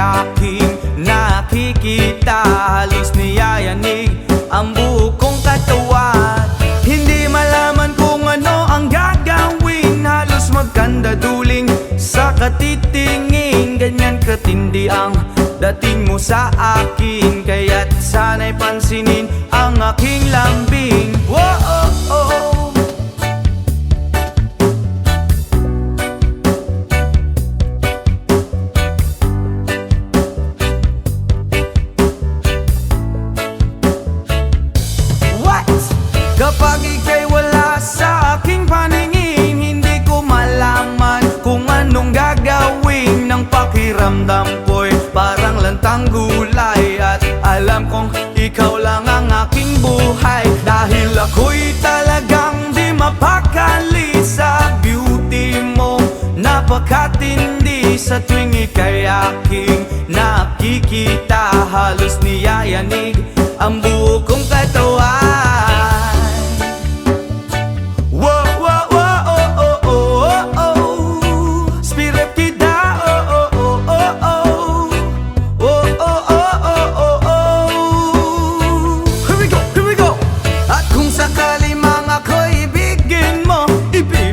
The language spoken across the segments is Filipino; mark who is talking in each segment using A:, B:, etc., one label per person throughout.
A: aking nakikita. Halos niyayanig ang buo kong katawan. Hindi malaman kung ano ang gagawin. Halos magkandaduling sa katitingin. Ganyan katindi ang dating mo sa akin, kaya't sana'y pansinin ang aking lambing. Whoa, oh, oh. Kapag ika'y wala sa aking paningin, hindi ko malaman kung anong gagawin. Ng pakiramdam ko'y parang lantang gulay, at alam kong ikaw lang ang aking buhay. Dahil ako'y talagang di mapakali sa beauty mo. Napakatindi sa tuwing ika'y aking nakikita. Halos niyayanig ang buo kong katawan.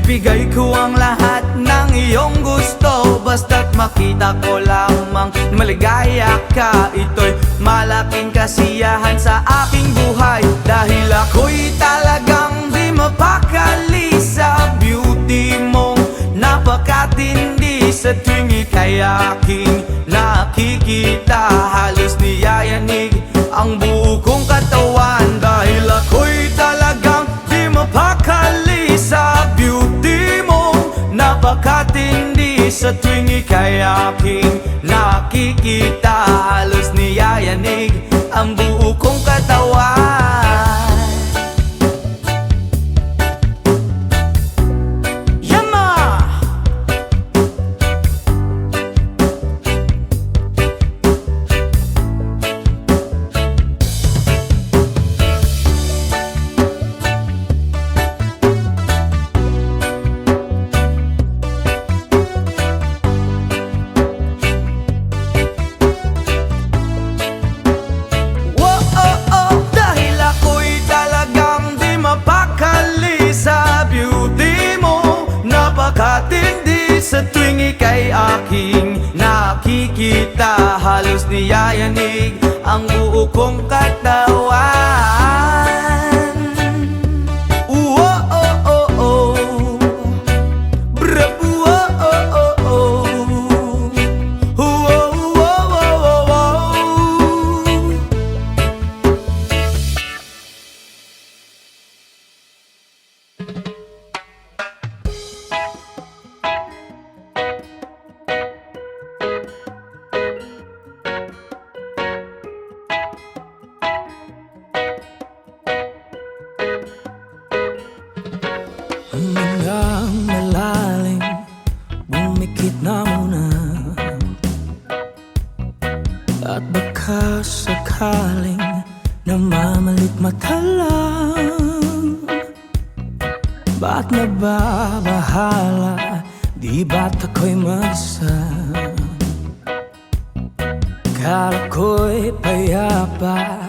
A: Ibigay ko ang lahat ng iyong gusto, basta't makita ko lamang maligaya ka. Ito'y malaking kasiyahan sa aking buhay, dahil ako'y talagang di mapakali sa beauty mong napakatindi. Sa tuwing ika'y aking nakikita, halos niyayanig ang buo kong katawan. Dahil ako'y talagang di mapakali sa beauty mo, napakatindi. Sa tuwing ika'y aking nakikita, halos niyayanig ang buo kong katawan. Sa tuwing ika'y aking nakikita, halos niyayanig ang buo kong katawan. Oh, oh, oh, oh. Bravo, oh, oh, oh, oh. Oh, oh, oh, oh, oh.
B: Hanggang malalim, bumikit na muna, at baka sakaling namamalit mata lang. Ba't nababahala, di ba't ako'y mag-isa? Kala ko'y payapa,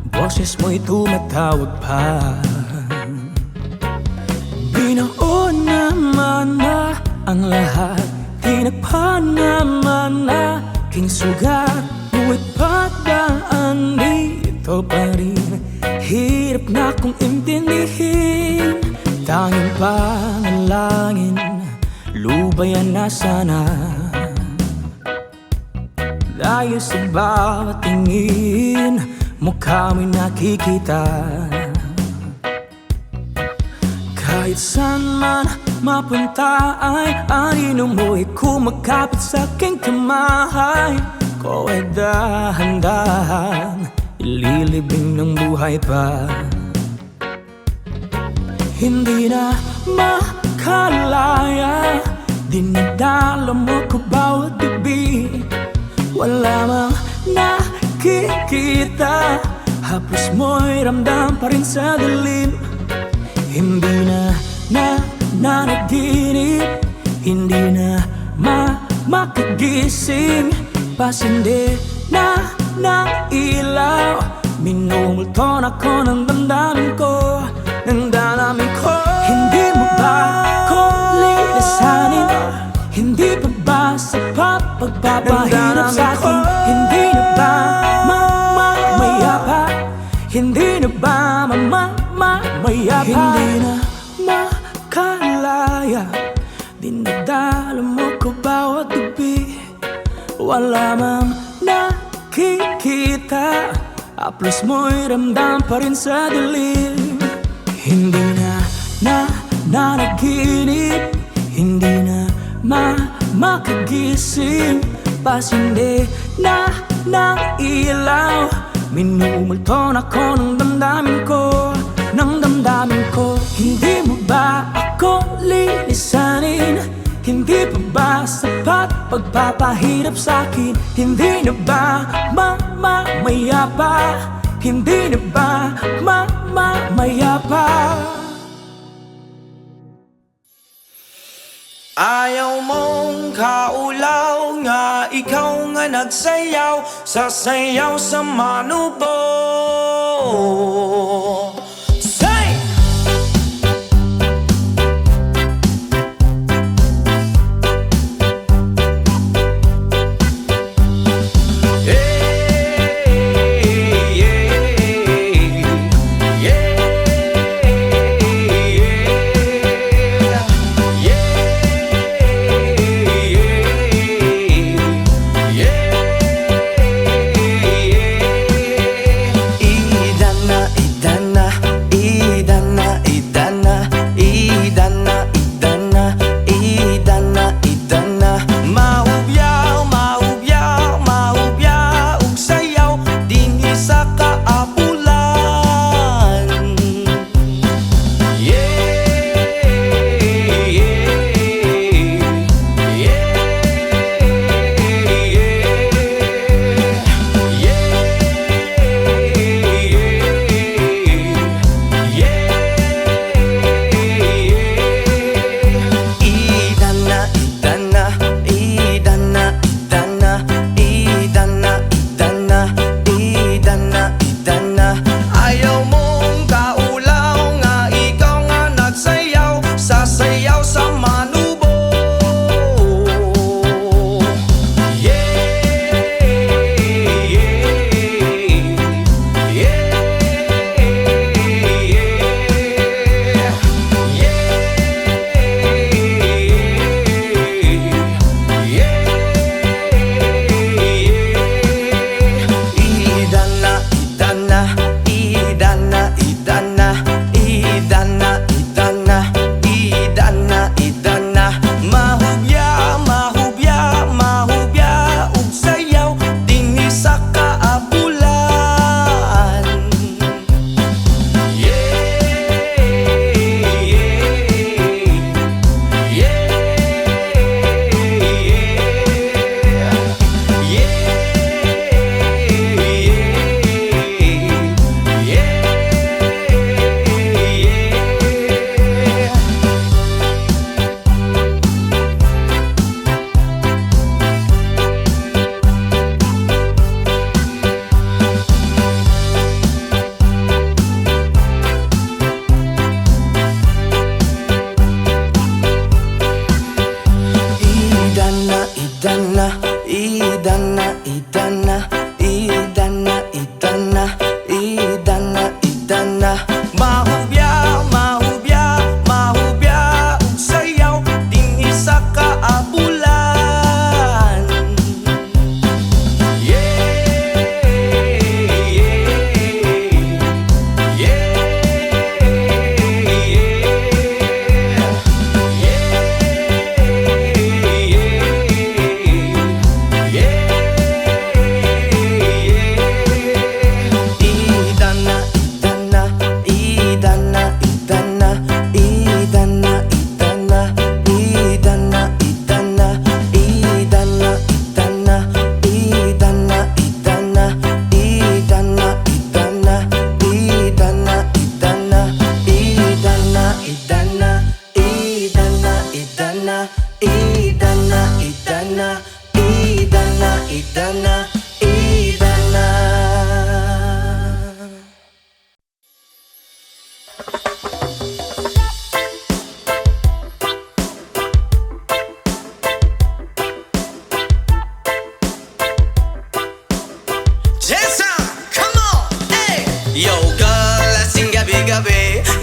B: boses mo'y tumatawag pa. Binaon naman na ang lahat, tinagpan naman na aking sugat. Ngunit pagdaan dito pa rin, hirap na kong intindihin. Tanging panalangin, lubayan na sana. Dahil sa bawat tingin, mukha mo'y nakikita. Kahit saan man mapunta ay anino mo'y kumakapit sa aking kamay. Ko ay dahan-dahan ililibing ng buhay pa. Hindi na makalaya, dinadala mo ko bawat gabi. Wala mang nakikita, haplos mo'y ramdam pa rin sa dilim. Hindi na nanaginip, hindi na makagising. pasindi na ng ilaw. Minumulton ako ng damdamin ko, ng damdamin ko. Hindi mo ba ako lilisanin? Hindi pa ba sapat pagpapahirap sa'kin? Hindi na ba mamayapa? Hindi na ba mamayapa? Hindi na makalaya, dinadala mo ko bawat gabi. Wala mang nakikita, haplos mo'y ramdam pa rin sa dilim. Hindi na nanaginip, hindi na makagising. Pasindi na ng ilaw, minumulton ako ng damdamin ko, ng damdamin ko. Hindi mo ba ako lilisanin? Hindi pa ba sapat pagpapahirap sa'kin? Hindi na ba mamayapa? Hindi na ba mamayapa?
A: Ayaw mong kaulaw nga, ikaw nga nagsayaw, sasayaw sa manubo. Say!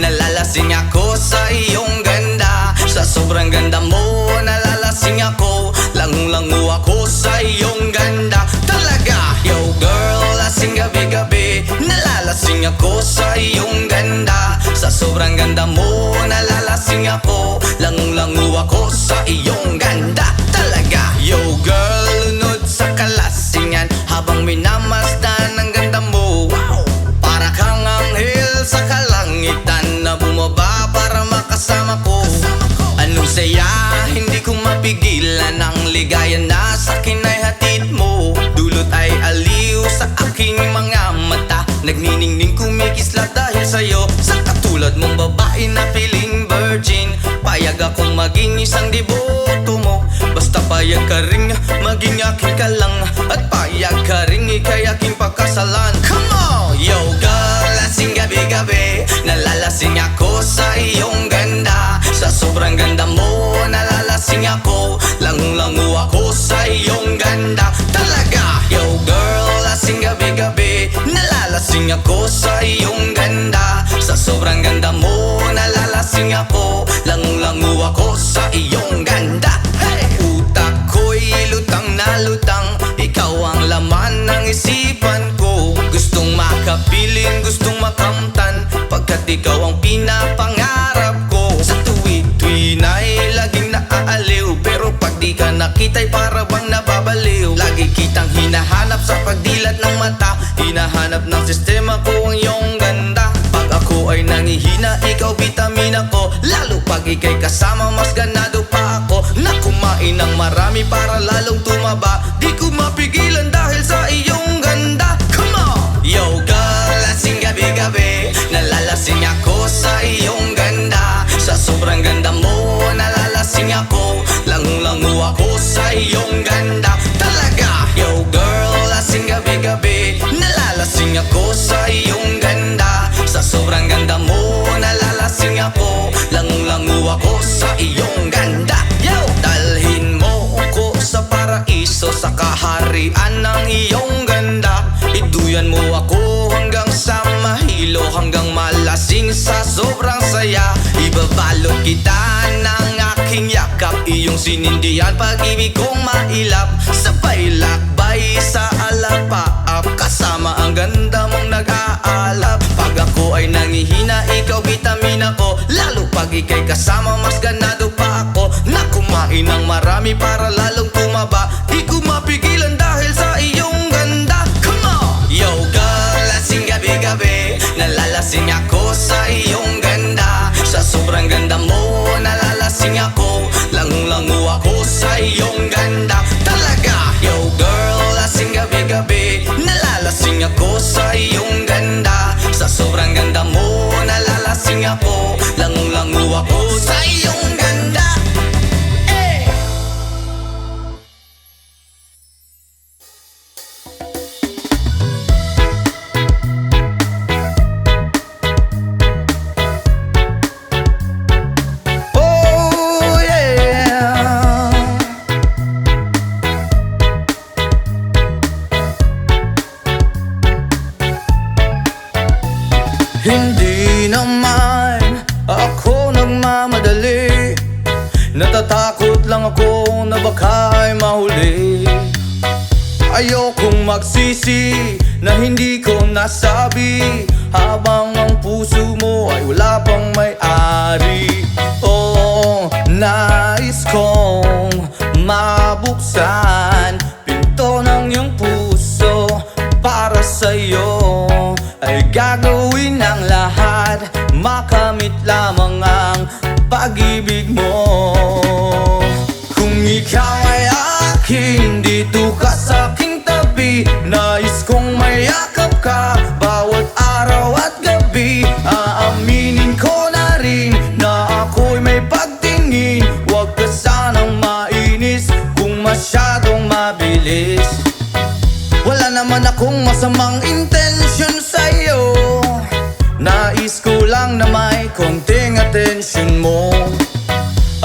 A: Nalalasing ako sa iyong ganda. Sa sobrang ganda mo, nalalasing ako. Langu-langu ako sa iyong ganda. Talaga, yo girl, lasing gabi-gabi. Nalalasing ako sa iyong ganda. Sa sobrang ganda mo, nalalasing ako. Langu-langu ako sa iyong ganda. Talaga, yo girl, lunod sa kalasingan habang minamasdan ang ganda mo. Wow! Para kang anghel sa kalangitan na bumaba para makasama ko. Anong saya, hindi ko mapigilan ang ligaya na sa'kin ay hatid mo. Dulot ay aliw sa aking mga mata. Nagniningning kumikislat dahil sa'yo. Sa katulad mong babae na feeling virgin, payag akong maging isang deboto mo. Basta payag ka rin maging aking ka lang. At payag ka rin ika'y aking pagkasalan. Come on! Yo girl, lasing gabi-gabi. Nalalasing ako sa iyong ganda. Sa sobrang ganda mo, nalalasing ako. Langu-langu ako sa iyong ganda. Talaga, yo girl, lasing gabi-gabi. Nalalasing ako sa iyong ganda. Sa sobrang ganda mo, nalalasing ako. Langu-langu ako sa iyong ganda. Hey! Utak ko'y lutang na lutang. Ikaw ang laman ng isipan ko. Gustong makapiling, gustong makamtan, pagkat ikaw ang pinapangarap ko. Sa tuwi-tuwi na'y laging naaaliw, pero pag di ka nakita'y para bang nababaliw. Lagi kitang hinahanap sa pagdilat ng mata. Hinahanap ng sistema ko ang iyong ganda. Pag ako ay nangihina, ikaw vitamina ko. Lalo pag ika'y kasama, mas ganado pa ako. Na kumain ng marami para lalong tumaba. Di ko mapigilan dahil sa iyong ganda. Come on! Yo girl, lasing gabi-gabi. Nalalasing ako sa iyong ganda. Sa sobrang ganda mo, nalalasing ako. Langu-langu ako sa iyong ganda. Talaga, yo girl, lasing gabi-gabi. Nalalasing ako sa iyong ganda. Sa sobrang ganda mo, nalalasing ako. Langu-langu ako sa iyong ganda. Yo! Dalhin mo ko sa paraiso, sa kaharian ng iyong ganda. Iduyan mo ako hanggang sa mahilo, hanggang malasing sa sobrang saya. Ibabalot kita ng aking yakap, iyong sinindihan pag-ibig kong mailap. Sabay lakbay sa alapaap, kasama ang ganda mong nag-aalap. Pag ako ay nangihina, ikaw vitamina ko. Lalo pag ika'y kasama, mas ganado pa ako. Na kumain ng marami para lalong tumaba. Di ko mapigilan dahil sa iyong ganda. Come on! Yo girl, lasing gabi-gabi. Nalalasing ako sa iyong ganda. Sa sobrang ganda mo, nalalasing ako. Langu-langu ako sa iyong ganda. Talaga, yo girl, lasing gabi-gabi. Nalalasing ako sa iyong ganda. Sa sobrang ganda mo, nalalasing ako. Langu-langu ako sa iyong ganda. Eh! Oh yeah! Hindi naman ako nagmamadali. Natatakot lang ako na baka ay mahuli. Ayokong magsisi na hindi ko nasabi, habang ang puso mo ay wala pang may-ari. Oh, nais kong mabuksan pinto ng iyong puso. Para sa'yo ay gagawin ang lahat, makamit lamang ang pag-ibig mo. Kung ikaw ay akin, dito ka sa aking tabi. Nais kong mayakap ka bawat araw at gabi. Aaminin ko na rin na ako'y may pagtingin. Huwag ka sanang mainis kung masyadong mabilis. Wala naman akong masamang intensyon sa'yo. Nais ko lang na may konting atensyon mo.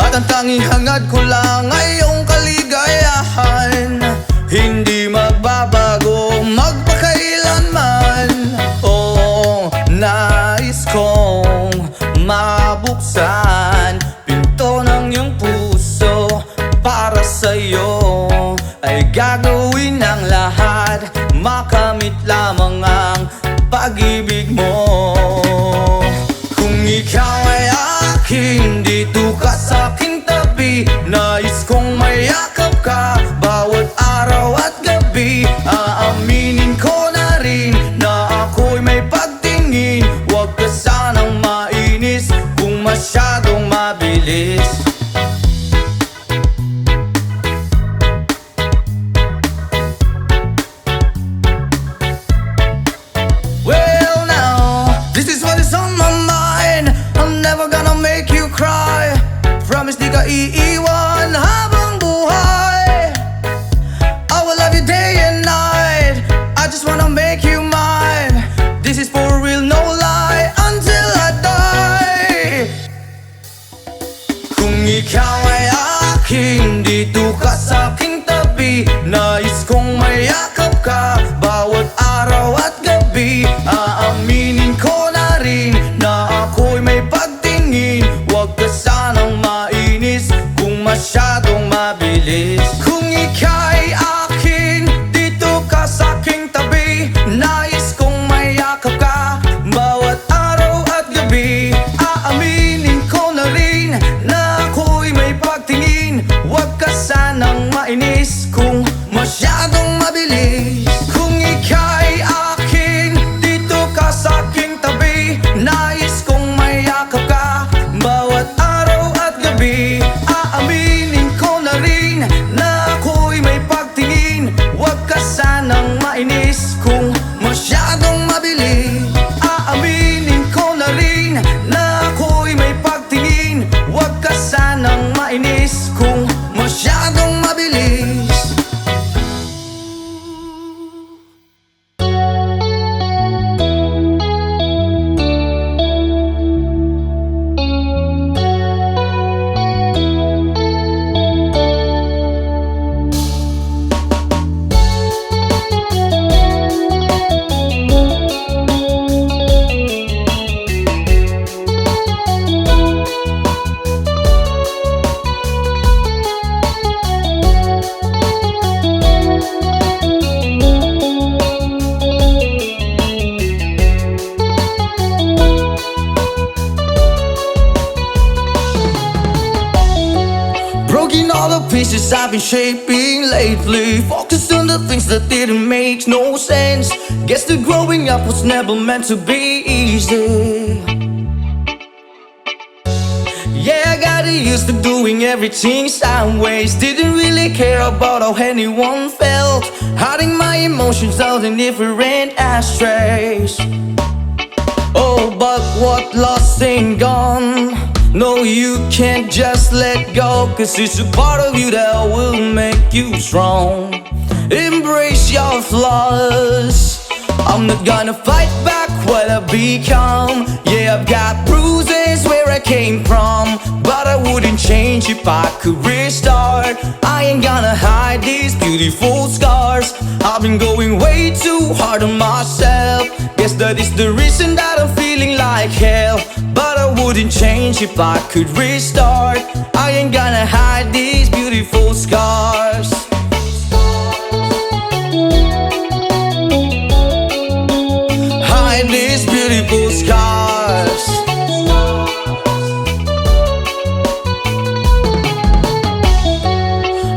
A: At ang tanging hangad ko lang ay iyong kaligayahan. Hindi magbabago magpakailanman. Oh, nais kong mabuksan pinto ng iyong puso. Para sa'yo ay gagawin ang lahat, makamit lamang ang pag-ibig mo. Kung ikaw ay akin, dito ka sa aking tabi. Nais kong mayakap ka bawat araw at gabi. Aaminin ko na rin na ako'y may pagtingin. Huwag ka sanang mainis kung masyadong mabilis. Well now, this is what is on my mind. I'm never gonna make you cry. Promise di ka iiwan habang buhay. I will love you day and night. I just wanna make you mine. This is for real, no lie, until I die. Kung ikaw ay akin, dito ka sa aking tabi. Nais kong mayakap ka bawat araw at gabi. Aaminin ko na rin na ako'y may pagtingin. Huwag ka sanang mainis kung masyadong mabilis. Kung ika'y akin, dito ka sa aking tabi. Nais kong mayakap ka bawat araw at gabi. Aaminin ko na rin na ako'y may pagtingin. Huwag ka sanang mainis kung masyadong mabilis. Kung ika'y akin, dito ka sa aking tabi. Nais kong mayakap ka bawat araw at gabi. Aaminin ko na rin na ako'y may pagtingin. Huwag ka sanang mainis kung masyadong mabilis. Aaminin ko na rin na ako'y may pagtingin. Huwag ka sanang mainis kung masyadong mabilis. Broken all the pieces I've been shaping lately. Focused on the things that didn't make no sense. Guess that growing up was never meant to be easy. Yeah, I got used to doing everything sideways. Didn't really care about how anyone felt. Hiding my emotions out in different ashtrays. Oh, but what lost ain't gone. No, you can't just let go, 'cause it's a part of you that will make you strong. Embrace your flaws. I'm not gonna fight back what I've become. Yeah, I've got bruises where I came from, but I wouldn't change if I could restart. I ain't gonna hide these beautiful scars. I've been going way too hard on myself. Guess that is the reason that I'm feeling like hell, but I wouldn't change if I could restart. I ain't gonna hide these beautiful scars. Hide these beautiful scars.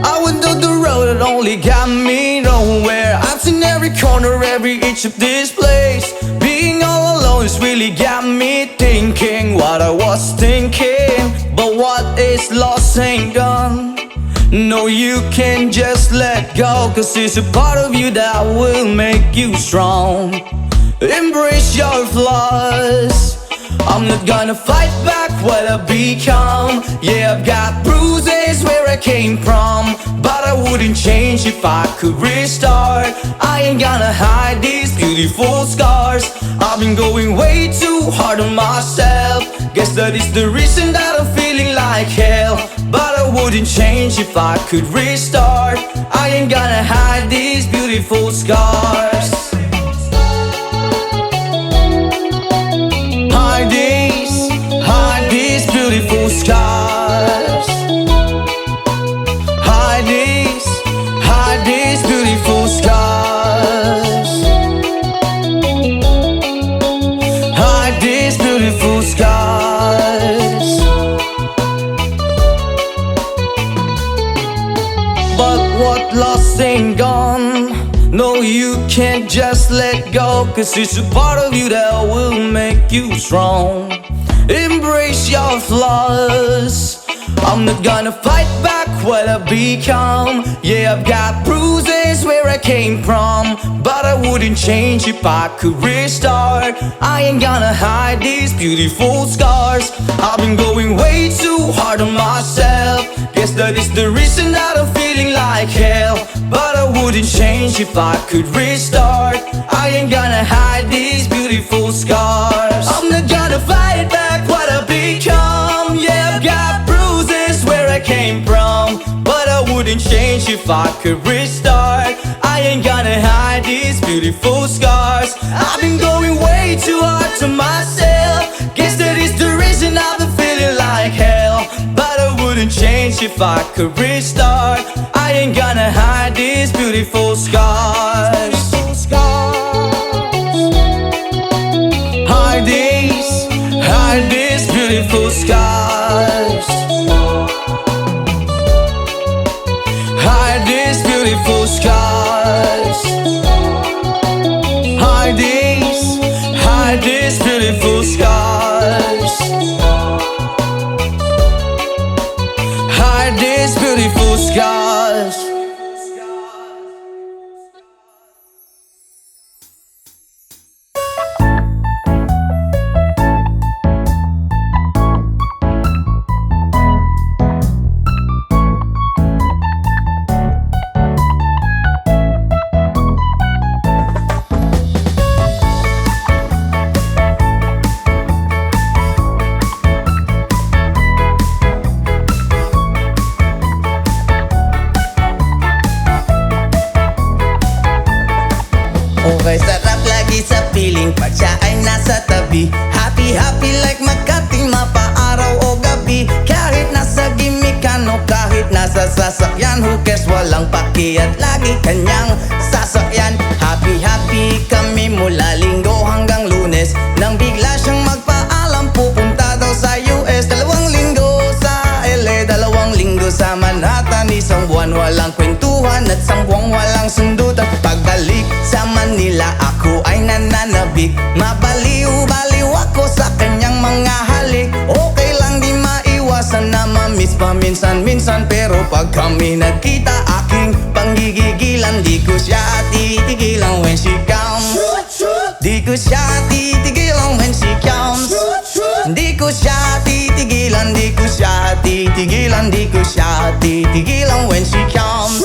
A: I went down the road that only got me nowhere. I've seen every corner, every inch of this place. Being all alone has really got me thinking what I was thinking. But what is lost ain't gone. No, you can't just let go, 'cause it's a part of you that will make you strong. Embrace your flaws. I'm not gonna fight back what I've become. Yeah, I've got bruises where I came from, but I wouldn't change if I could restart. I ain't gonna hide these beautiful scars. I've been going way too hard on myself. Guess that is the reason that I'm feeling like hell, but I wouldn't change if I could restart. I ain't gonna hide these beautiful scars. Hide these scars. Hide these beautiful scars. Hide these beautiful scars. But what lost ain't gone. No, you can't just let go, 'cause it's a part of you that will make you strong. Embrace your flaws. I'm not gonna fight back what I become. Yeah, I've got bruises where I came from, but I wouldn't change if I could restart. I ain't gonna hide these beautiful scars. I've been going way too hard on myself. Guess that is the reason that I'm feeling like hell, but I wouldn't change if I could restart. I ain't gonna hide these beautiful scars. I'm not gonna fight back what I become. Yeah, I've got bruises where I came from, but I wouldn't change if I could restart. I ain't gonna hide these beautiful scars. I've been going way too hard to myself. Guess that is the reason I've been feeling like hell, but I wouldn't change if I could restart. I ain't gonna hide these beautiful scars. Hide these beautiful scars. Hide these beautiful scars. Hide these beautiful scars. Hide these beautiful scars.
C: Okay, sarap lagi sa piling pag siya ay nasa tabi. Happy, happy like Makati, mapaaraw o gabi. Kahit nasa gimikan o kahit nasa sasakyan, who cares, walang paki at lagi kanyang sasakyan. Happy, happy kami mula Linggo hanggang Lunes, nang bigla siyang magpaalam pupunta daw sa US. 2 linggo sa LA, 2 linggo sa Manhattan. Isang buwan walang kwentuhan at 1 buwang walang sundutan. Pagbalik sa Manila ako ay nananabik. Mabaliw-baliw ako sa kanyang mga halik. Okay lang di maiwasan na ma-miss paminsan-minsan, pero pag kami nagkita aking panggigigilan. Di ko siya titigilan when she comes. Di ko siya titigilan when she comes. Di ko siya titigilan, di ko siya titigilan, di ko siya titigilan when she comes.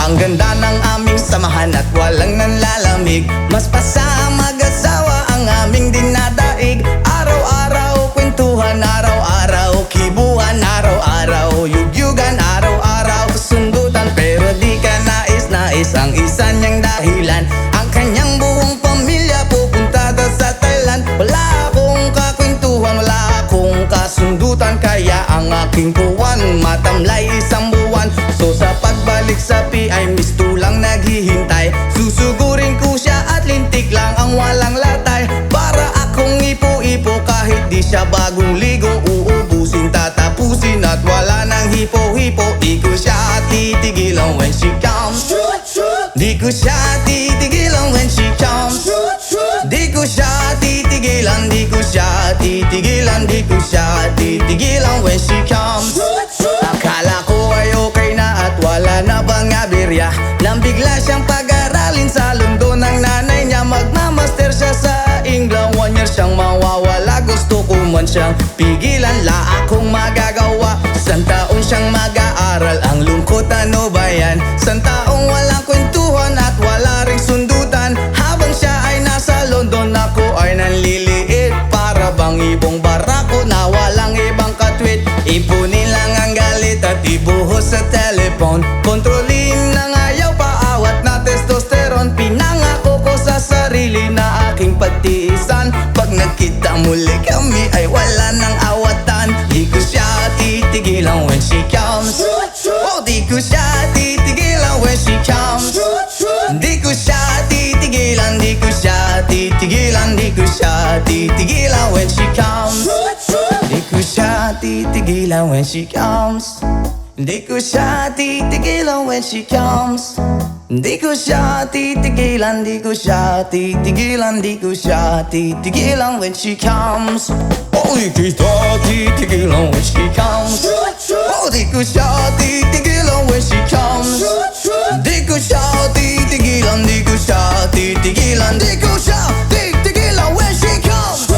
C: Ang ganda ng aming samahan at walang nanlalamig. Mas pasa mag-asawa ang aming dinadaig. Araw-araw kwentuhan, araw-araw kibuhan, araw-araw yugyugan, araw-araw sundutan. Pero di ka nais-nais ang isa niyang dahilan. Ang kanyang buong pamilya pupunta daw sa Thailand. Wala akong kakwentuhan, wala akong kasundutan, kaya ang aking puwan matamlay 1 buwan. So sa pagbalik sa PI, lang naghihintay. Susugurin ko siya at lintik lang ang walang latay. Para akong ipo-ipo kahit di siya bagong ligo. Uubusin, tatapusin at wala nang hipo-hipo. Di ko siya titigilan when she comes. Di ko siya titigilan when she comes. Di ko siya titigilan, di ko siya titigilan, di ko siya titigilan when she comes. Akala ko ay okay na at wala na bang aberya, nang bigla siyang pag-aralin sa London ng nanay niya. Magmamaster siya sa England, 1 year siyang mawawala. Gusto ko man siyang pigilan, la akong magagawa. 1 taon siyang mag-aaral, ang lungkot ano ba yan? 1 taong walang kwentuhan at wala ring sundutan. Habang siya ay nasa London, ako ay nanliliit. Para bang ibong barako na walang ibang katwit. Ipunin lang ang galit at ibuhos sa telepon. Kontrolin ng ayaw, paawat na testosterone. Pinangako ko sa sarili na aking pagtiisan. Pag nagkita muli kami ay wala nang awatan. Di ko siya titigilan when she comes. Di ko siya titigilan when she comes. Di ko siya titigilan when she comes. Di ko siya titigilan, di ko siya titigilan, di ko siya titigilan when she comes. Oh, di ko siya titigilan when she comes. Oh, di ko siya titigilan when she comes. Di ko siya titigilan, di ko siya titigilan, di ko siya titigilan when she comes.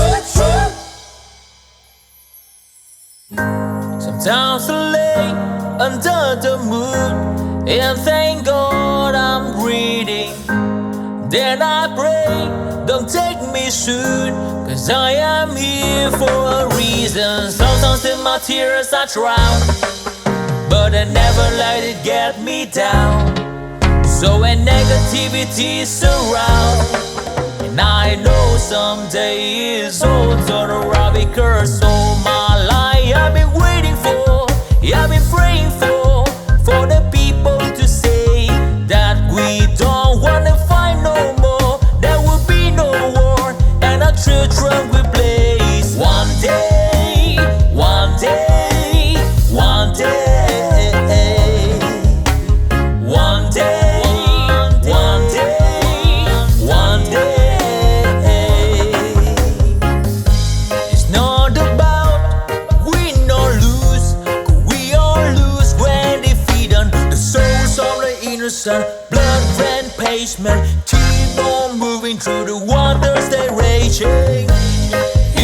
D: Sometimes I lay under the moon and thank God I'm breathing. Then I pray, don't take me soon, 'cause I am here for a reason. Sometimes in my tears I drown, but I never let it get me down. So when negativity surround, and I know someday it's all turn around, because all my life I've been waiting for, I've been praying for the people to say that we don't wanna fight no more. There will be no war, and our children will blaze. One day, one day, one day, one day, one day, one day. It's not about win or lose, 'cause we all lose when defeat on the souls of the innocent. Blood red pavement, keep on moving through the waters they raging.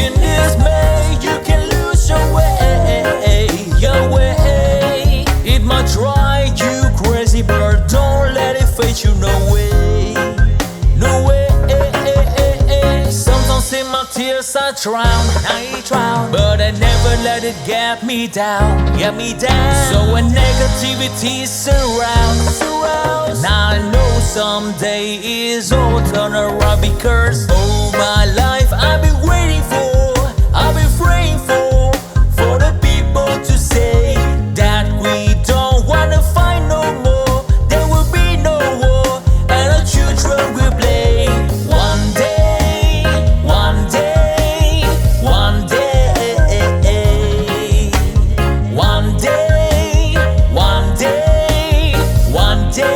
D: In this May, you can lose your way, your way. It might drive you crazy, but don't let it face you. No way, no way. Sometimes in my tears I drown, but I never let it get me down, get me down. So when negativity surrounds, now I know someday is all turn around, because all my life I've been waiting for, I've been praying for the people to say that we don't wanna fight no more. There will be no war, and our children will play. One day, one day, one day, one day, one day, one day.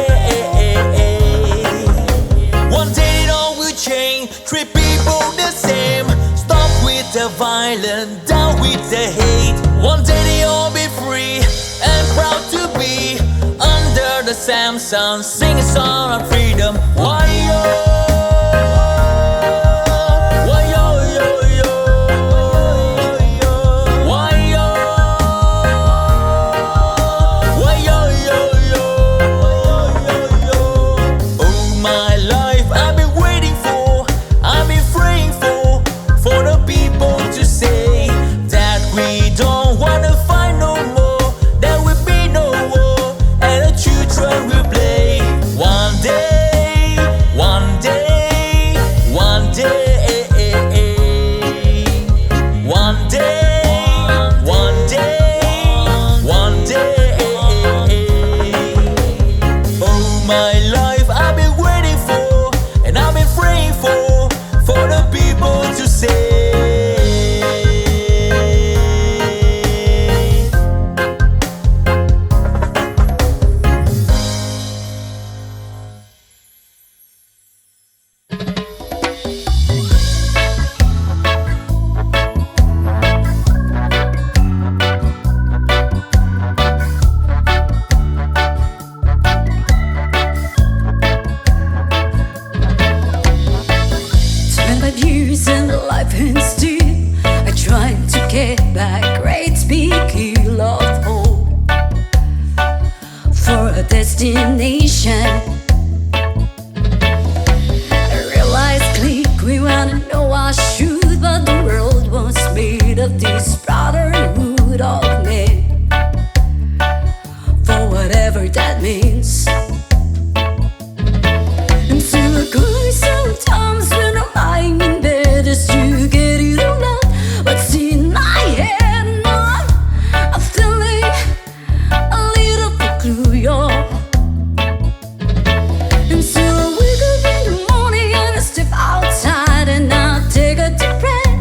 D: One day it all will change, treat people the same. Stop with the violence, down with the hate. One day they all be free and proud to be under the same sun, sing a song of freedom. Why yo? Why yo yo yo? Why yo? Why yo yo yo? All my life I've been waiting for, I've been praying for the people to say that we don't wanna fight no more. There will be no war, and the children will play. One day, one day, one day, one day, one day, one day. All my life I've been waiting for, and I've been praying for the people to say.
E: Destination. I realized click, we wanna know our truth, but the world was made of this brotherhood of men. For whatever that means. And so I cry sometimes when I'm lying in bed just to get it all out. What's in my head now? I'm feeling a little bit clue, y'all. And so I wake up in the morning and I step outside and I take a deep breath.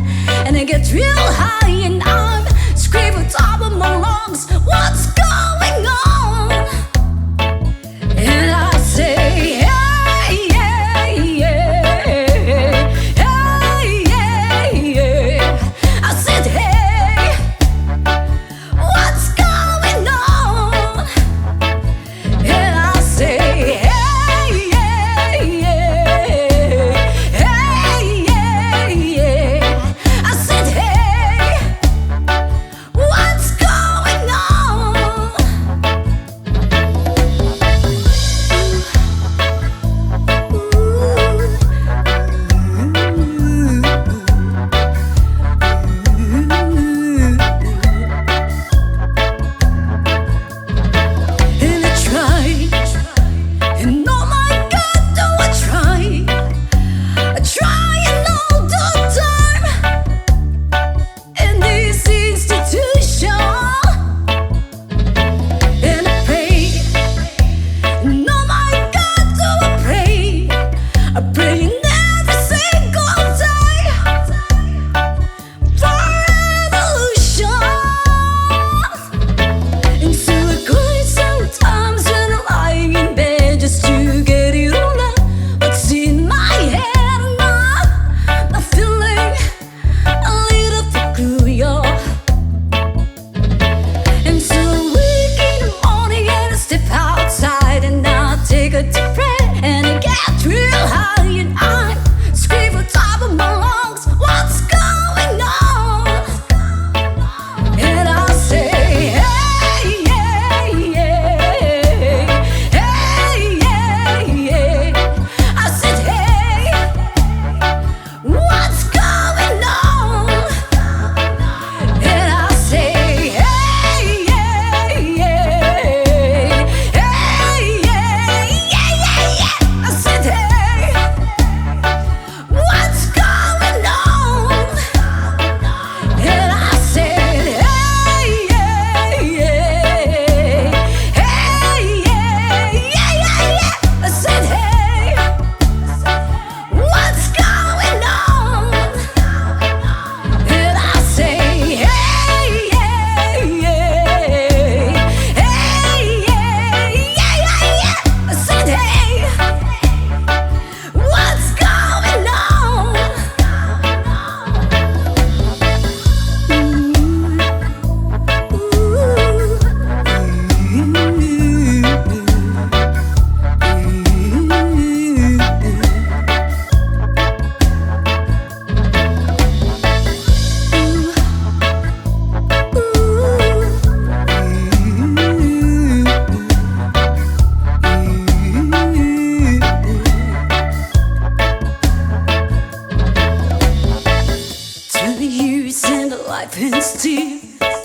E: still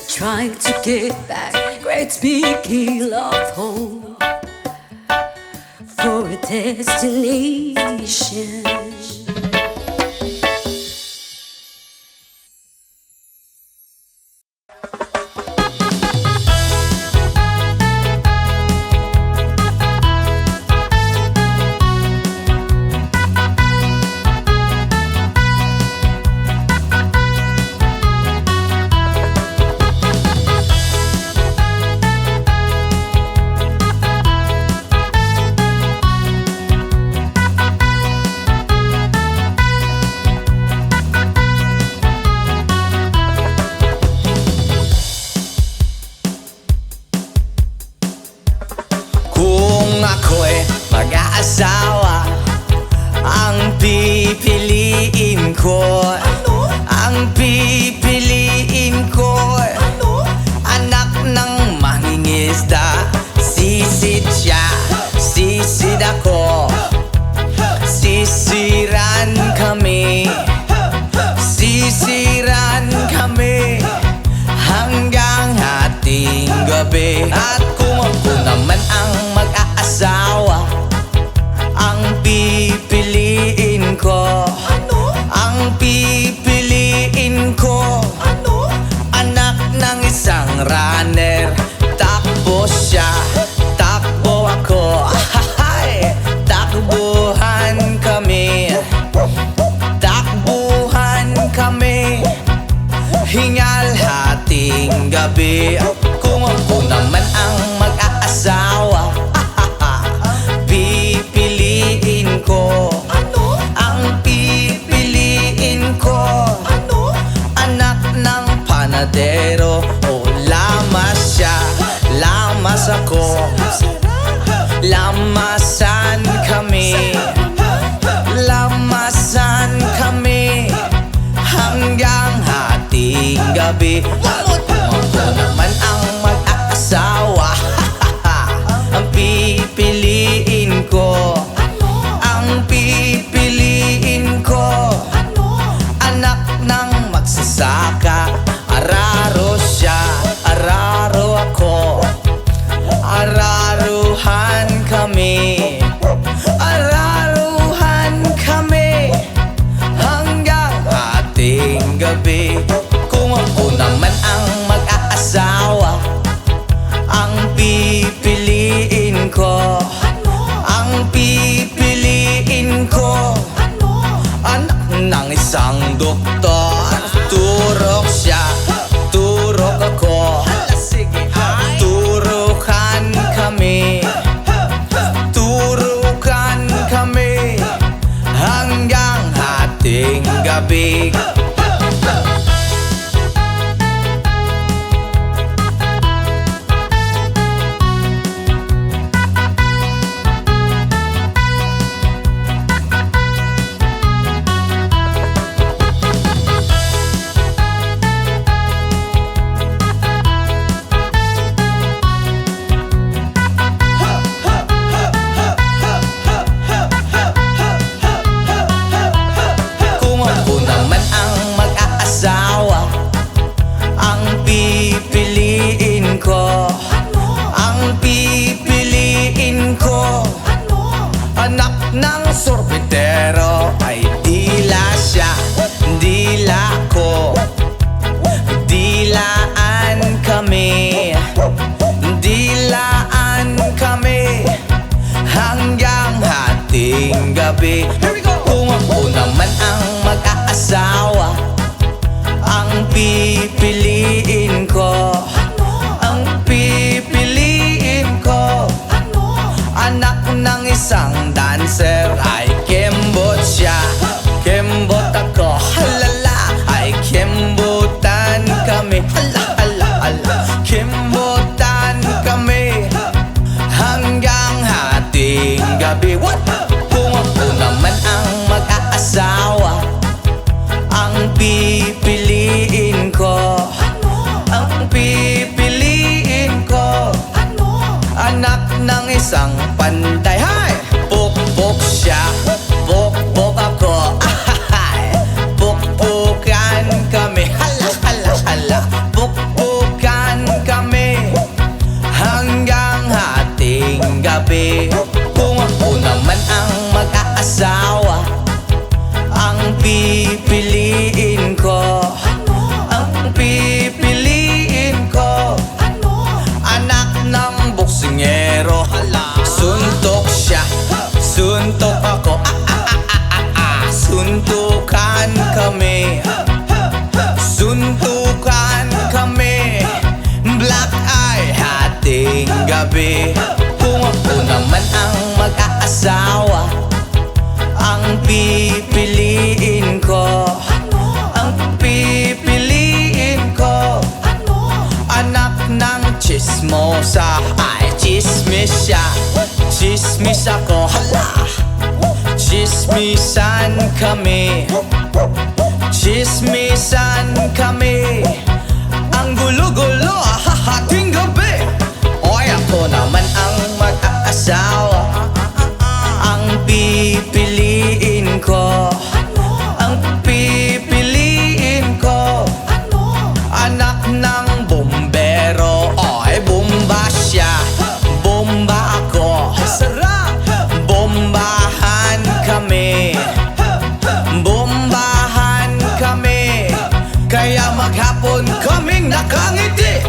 E: trying to get back. Great big hill of hope for a destination.
C: Kung ako'y mag-aasawa, ang pipiliin ko, ang pipiliin ko, anak ng mangingisda. Sisid siya, sisid ako, sisiran kami, sisiran kami hanggang hating gabi. At kung ako naman ang mag-aasawa, ang pipiliin ko, ang pipiliin ko, anak ng isang runner. Takbo siya, takbo ako, takbuhan kami, takbuhan kami, hingal hating gabi. Kung ako naman ang mag-aasawa, pipiliin ko, ang pipiliin ko, anak ng panadero. O lamas siya, lamas ako, lamasan kami, lamasan kami hanggang hating gabi. Ako naman ang mag-aasawa, ang pipiliin ko, ang pipiliin ko, anak ng magsasaka. Araro siya, araro ako, araruhan kami, araruhan kami hanggang hating gabi. Kung ako naman ang mag-aasawa, ang pipiliin ko, ang pipiliin ko, anak ng isang doktor. Turok siya, turok ako, turukan kami, turukan kami hanggang hating gabi. Kung ako naman ang mag-aasawa, ang pipiliin ko, ang pipiliin ko, anak ng sorbetero. Ay dila siya, dila ko, dilaan kami, dilaan kami hanggang hating gabi. Kung ako naman ang mag-aasawa, ang pipiliin ko, ang pipiliin ko, anak ng isang dancer. Ay kembot siya, kembot ako, halala. Ay kembotan kami, hala, hala, hala. Kembotan kami hanggang hating gabi. What? Kung ako naman ang mag-aasawa, ang pipiliin ko, ang pipiliin ang mag-aasawa ang pipiliin ko. Ang pipiliin ko, anak ng chismosa. Ay, chismis siya, chismis ako. Hala, chismisan kami, chismisan kami. Ang gulo-gulo, hahating gabi. Oy, ako naman ang mag-aasawa ang pipiliin ko. Ang pipiliin ko, anak ng bombero. Oy, bomba siya, bomba ako. Bombahan kami, bombahan kami. Kaya maghapon kaming nakangiti.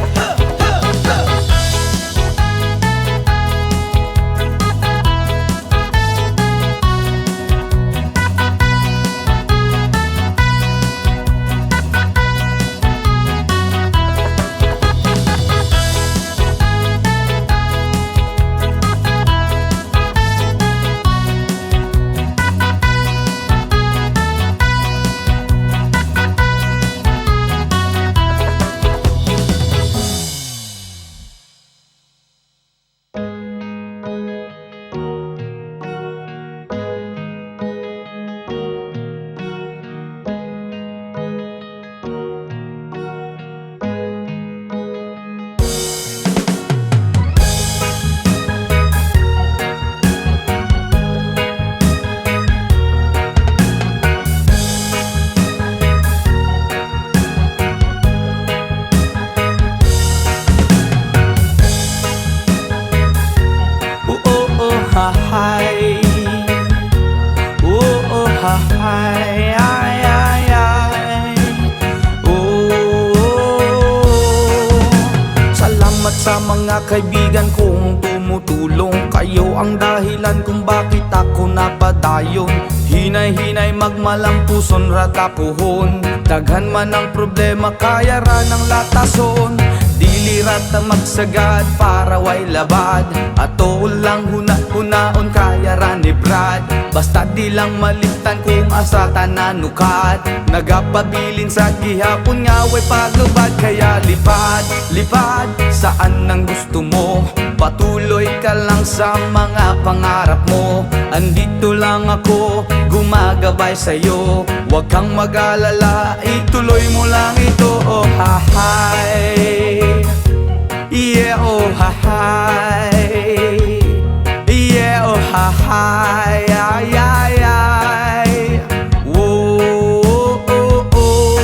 A: Salamat sa mga kaibigan kong tumutulong. Kayo ang dahilan kung bakit ako napadayon. Hinay-hinay magmalampuson ratapuhon. Daghan man ang problema kaya ra ng latason. Dilirat na magsagad para way labad. Ato lang huna-hunaon kaya ra ni Brad. Basta di lang malimtan kung asa tananukat. Nagapabilin sa gihapon nga way paglubad. Kaya lipad, lipad saan ang gusto mo. Patuloy ka lang sa mga pangarap mo. Andito lang ako, gumagabay sa'yo. Huwag kang mag-alala, ituloy mo lang ito. Oh hahay, yeah oh hahay, yeah oh hahay, ay ay ay. Whoa, oh, oh, oh.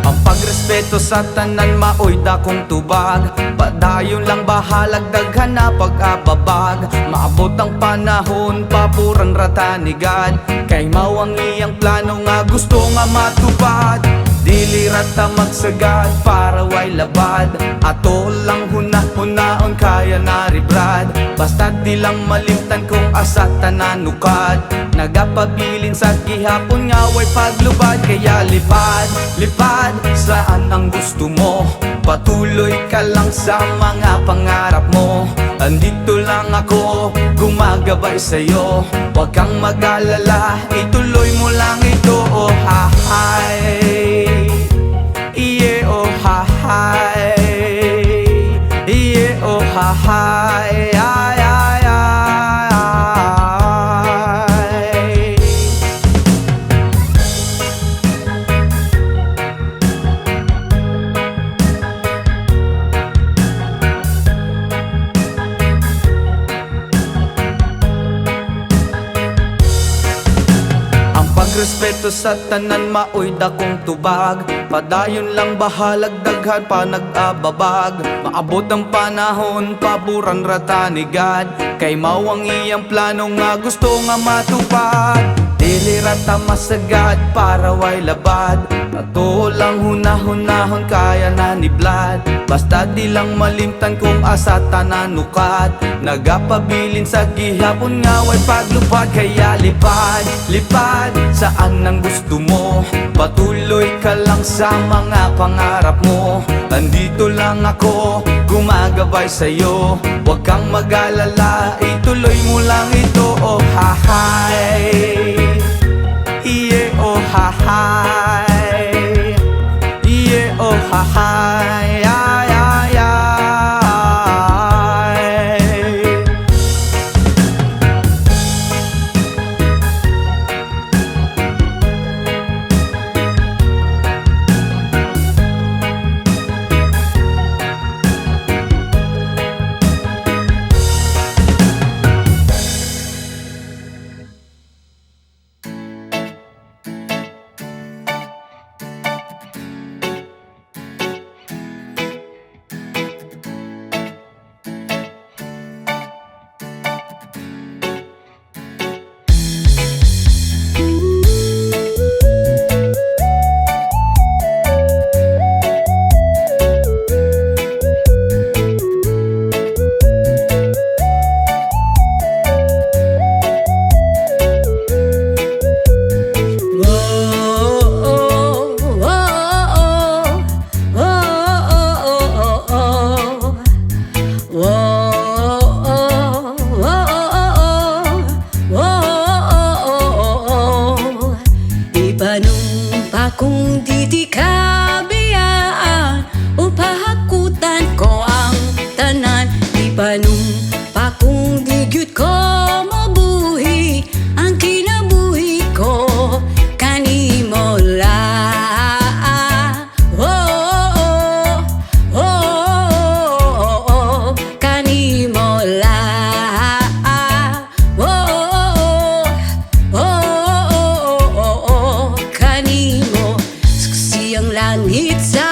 A: Ang pagrespeto sa tanan maoy dakong tubag. Padayon lang bahalag daghan na pag-ababag. Maabot ang panahon papuran ratanigad. Kay mao ang iyang plano nga gusto nga matupad. Dilirat ta magsagad para way labad. Ato lang huna-hunaon kaya naribrad. Basta di lang malimtan kung asa tananukad. Nagapabilin sa gihapon nga way paglubad. Kaya lipad, lipad saan ang gusto mo. Patuloy ka lang sa mga pangarap mo. Andito lang ako, gumagabay sa'yo. Huwag kang mag-alala, ituloy mo lang ito. Oh hahay, yeah oh hahay, yeah oh hahay, ay ay ay. Respeto sa tanan maoy dakong tubag. Padayon lang bahalag daghan pa nag-ababag. Maabot ang panahon paburan ratanigad. Kay mao ang iyang plano nga gusto nga matupad. Ilirata masagad para way labad. Ato lang hunahunahon kaya na ni Vlad. Basta di lang malimtan kung asa tananukat. Nagapabilin sa gihapon nga way paglupad. Kaya lipad, lipad saan ang gusto mo. Patuloy ka lang sa mga pangarap mo. Andito lang ako, gumagabay sa'yo. Huwag kang mag-alala, ituloy mo lang ito. Oh hahay, yeah, oh hahay, yeah, oh hahay, ay, ay, ay.
E: Ipanong pa kung di ka biyaan, upahakutan ko ang tanan. Ipanong pa kung di gyud ko mabuhi ang kinabuhi ko kanimo lang. Oh, oh, oh, oh, kanimo lang. Kanimo siyang langit sa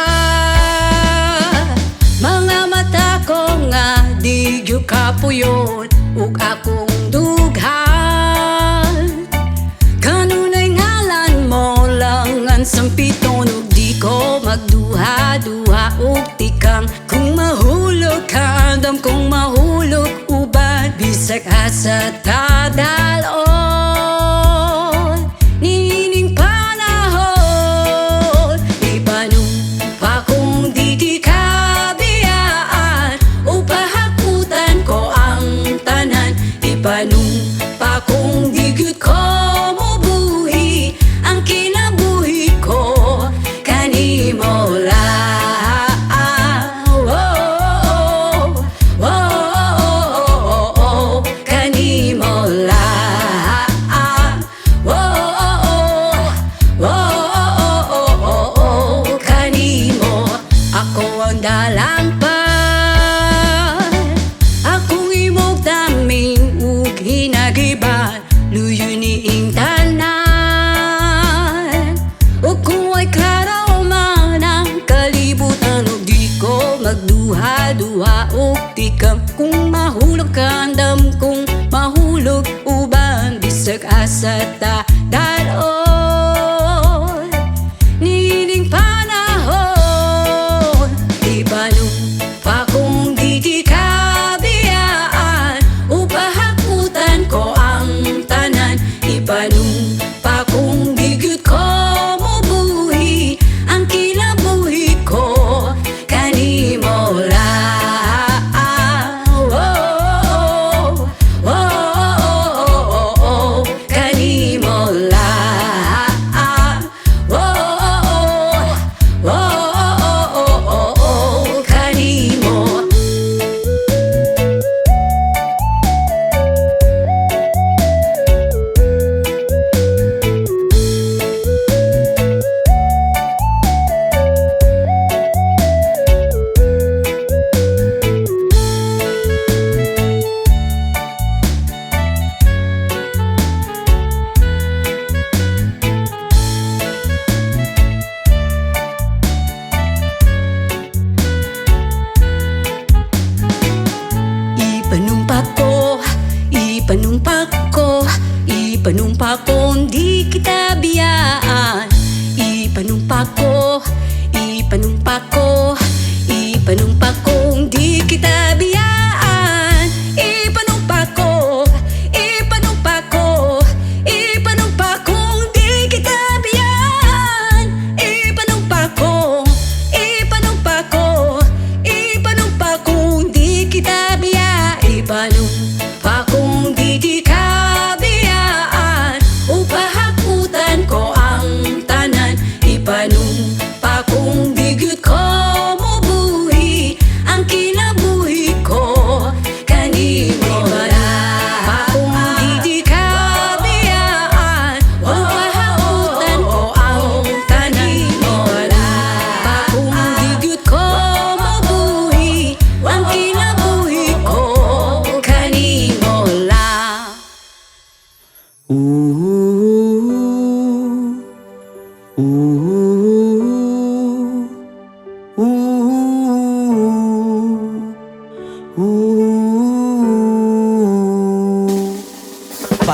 E: mga mata ko nga di gyud kapuyon ug akong dughan. Kanunay ngalan mo lang ang sampiton ug di ko magduha-duha ug tikang kung mahulog ka andam kung mahulog uban bisag asa ta dalon. Nining panahon ipanong pa kung di ka biyaan, upahakutan ko ang tanan. Ipanong pa kung di gyud ko mabuhi ang kinabuhi ko kanimo lang. Oh, oh, oh, kanimo lang. Kanimo ako ang dalampan, akong imong daming ug hinagiban, luyo niing tanan. Ug kung ay klaro man ang kalibutan ug di ko magduha-duha ug tikang kung mahulog ka andam kung mahulog uban bisag asa ta daron. Nining panahon ipanong pa kung di ka biyaan, upahakutan ko ang tanan. Ipanong pa kung di gyud ko mabuhi ang kinabuhi ko kanimo lang. Oh, oh, oh, kanimo lang. Oh, kanimo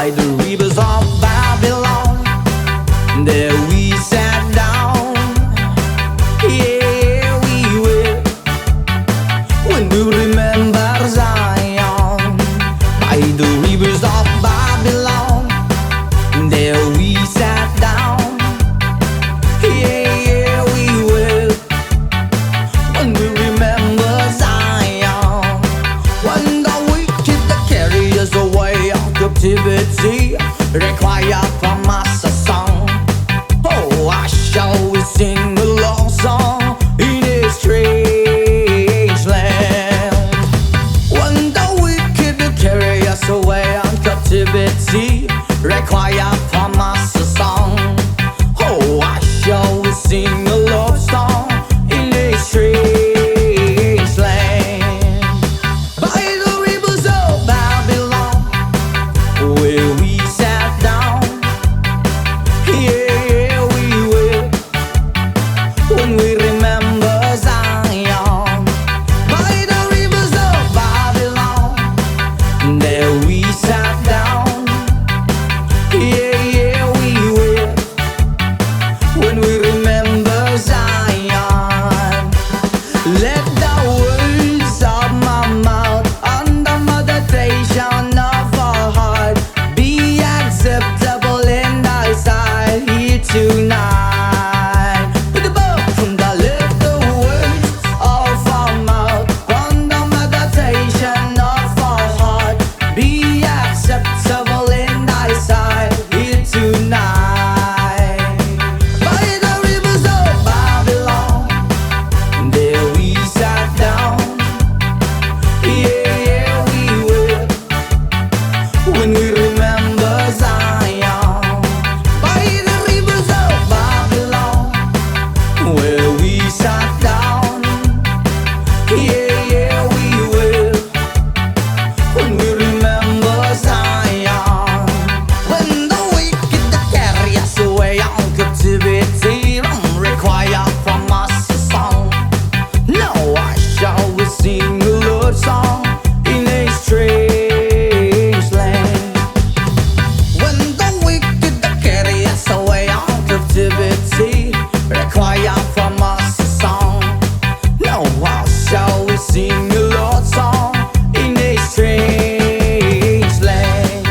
C: by the rivers of Babylon. There we sat down, yeah, we will. When we remember Zion, by the rivers of Babylon, there we sat down, yeah, we will. When we remember Zion, when the wicked that carry us away of captivity require from us a song. Oh, I shall we sing a love song in a strange land. When the wicked that carry us away of captivity require from us a song. Oh, I shall we sing a love song in a strange land. By the rivers of Babylon, where we sat down, yeah, we will. When we remember Zion, by the rivers of Babylon, there we sat down, yeah, we will. When we remember Zion, let the words of my mouth and the meditation of our heart be acceptable in thy sight here tonight. With the book from the let the words of our mouth and the meditation of our heart be acceptable in thy sight here tonight. By the rivers of Babylon, there we sat down, yeah, we will. When we remember Zion, by the rivers of Babylon, where we sat down, yeah, we will. When we remember Zion, when the wicked that carry us away on captivity require from us a song. Now I shall we sing a Lord song in a strange land. When the wicked that carry us away on captivity require from us a song. Now I shall we sing a Lord song in a strange land.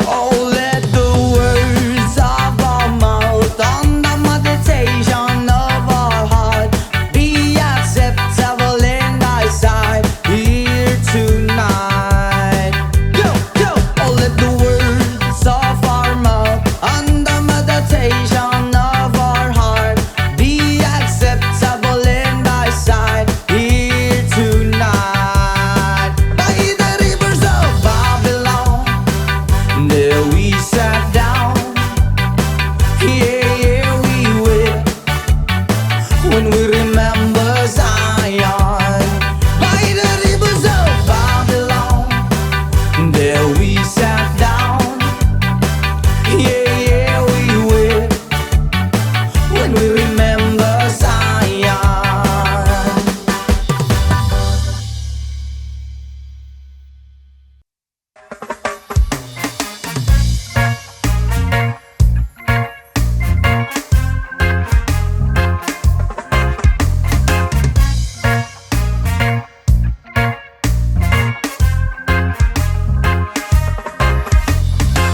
C: Oh, let the words of our mouth and the meditation of our heart be acceptable in thy sight here tonight. Go, go! Oh, let the words of our mouth and the meditation of our heart be acceptable in thy sight here tonight. By the rivers of Babylon, there we sat down, yeah, we will. When we remember Zion, by the rivers of Babylon, there we sat down, yeah, we will. When we remember Zion.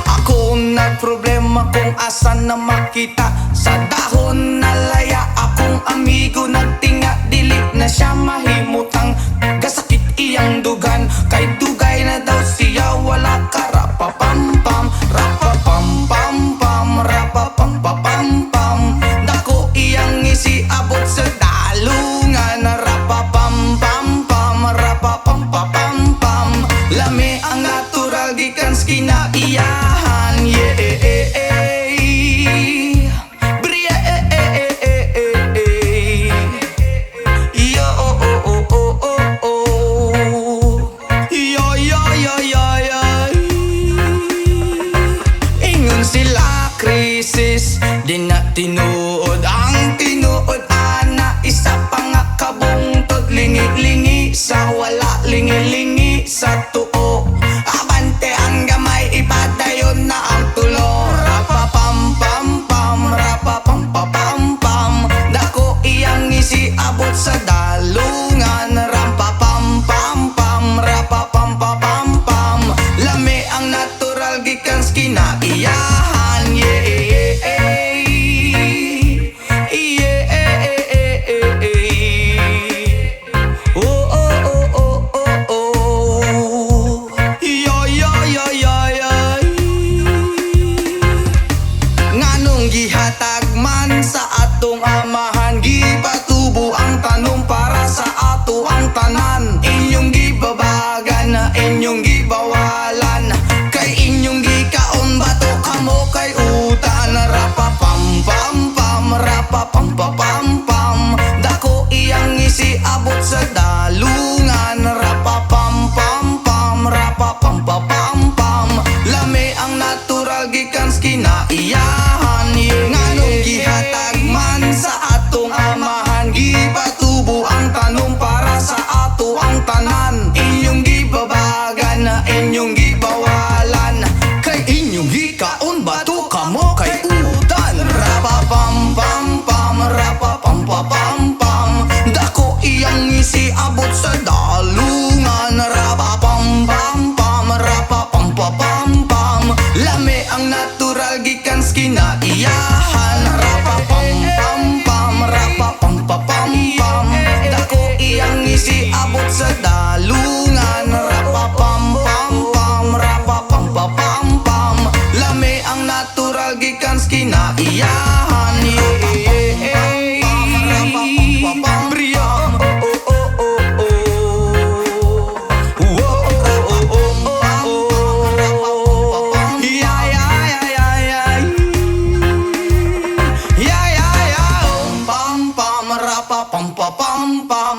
C: Ako nagproblema kung asan na makita. Sa dahon na laya akong amigo nagtinga. Dili na siya mahimutang kasakit iyang dugan. Kay dugay na daw siya wala ka. Rapapampam, rapapampampam, rapapampapampam. Dako iyang isiabot sa dalungan. Rapapampampam, rapapampapampam. Lami ang natural gikan sa kinaiyahan, yeah. Bria, yo, oh, oh, oh, oh, oh. tanan. Inyong gibabagan na inyong gibawalan, kay inyong gikaon bato kamo kay utan. Rapa pam pam pam, rapa pam pam pam pam, dako iyang isiabot sa dalungan. Rapa pam pam pam, rapa pam pam pam pam, lami ang natural gikan kinaiyahan. Nganong gihatag man sa atong amahan, gipatubo ang tanom para sa ato ang tanan. Inyong gibabagan na inyong gibawalan, kay inyong gikaon bato kamo kay utan. Rapa pam pam pam, rapa pam pam pam pam, dako iyang isiabot sa dalungan. Rapa pam pam pam, rapa pam pam pam pam, lami ang natural gikan kinaiyahan. Rapa pam pam pam, rapa pam pam pam pam, dako iyang isiabot sa dalungan. Rapa pam pam pam, rapa pam pam pam pam, lami ang natural gikan kinaiyahan. Pam pam pam pam.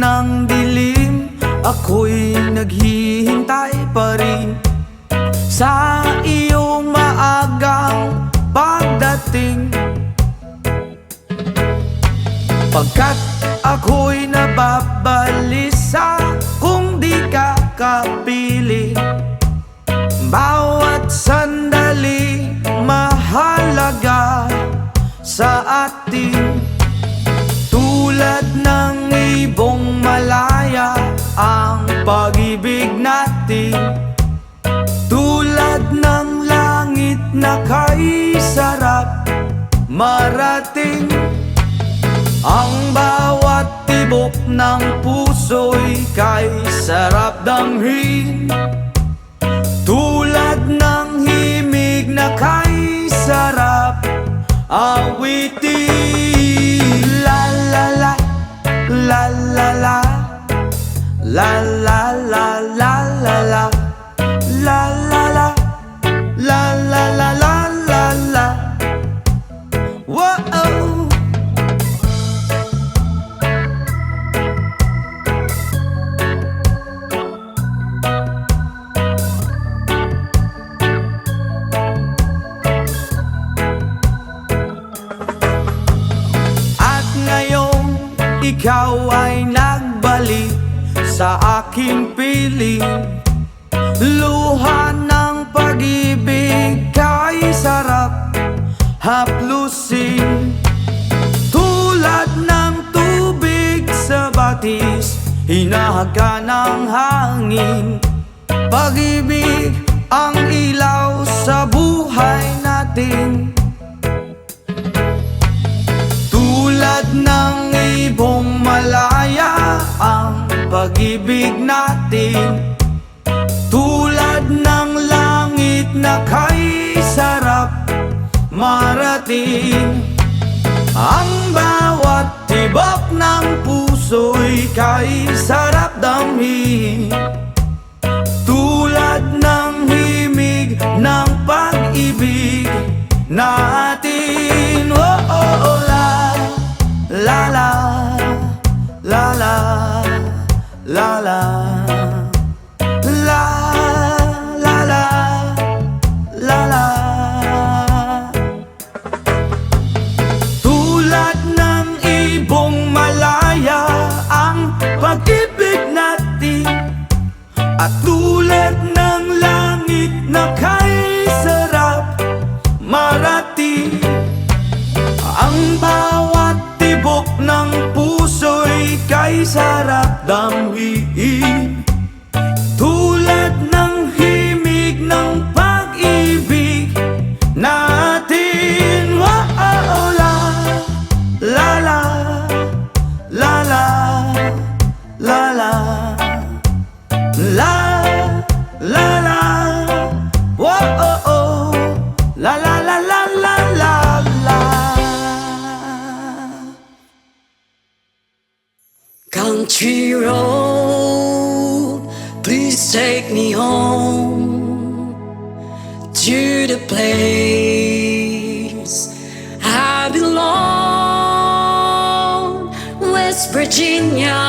A: ng dilim, ako'y naghihintay pa rin sa iyong maagang pagdating. Pagkat ako'y nababalisa kung di ka kapiling. Bawat sandali mahalaga sa atin. Tulad ng ibong malaya ang pag-ibig natin. Tulad ng langit na kay sarap marating. Ang bawat tibok ng puso'y kay sarap damhin. Tulad ng himig na kay sarap awitin. La la la, la la la, la la la la la la, la la la, la la la la la la. Whoa. Ikaw ay nagbalik sa aking piling. Luha ng pag-ibig kay sarap haplusin. Tulad ng tubig sa batis, hinahaga ng hangin. Pag-ibig ang ilaw sa buhay natin. Tulad ng ibong malaya ang pag-ibig natin. Tulad ng langit na kay sarap marating. Ang bawat tibok ng puso'y kay sarap damhin. Tulad ng himig ng pag-ibig natin. Oh, oh, oh, la la la la la la la la la la la la. Tulad ng ibong malaya ang pag-ibig natin. At tulad ng langit na kay sarap marating. Ang bawat tibok ng puso'y kay sarap damhin. Tulad ng himig ng pag-ibig natin. Wow, la la la la la la la la la la. Wow, oh, oh. La la la la la la la.
E: Country road, please take me home to the place I belong. West Virginia,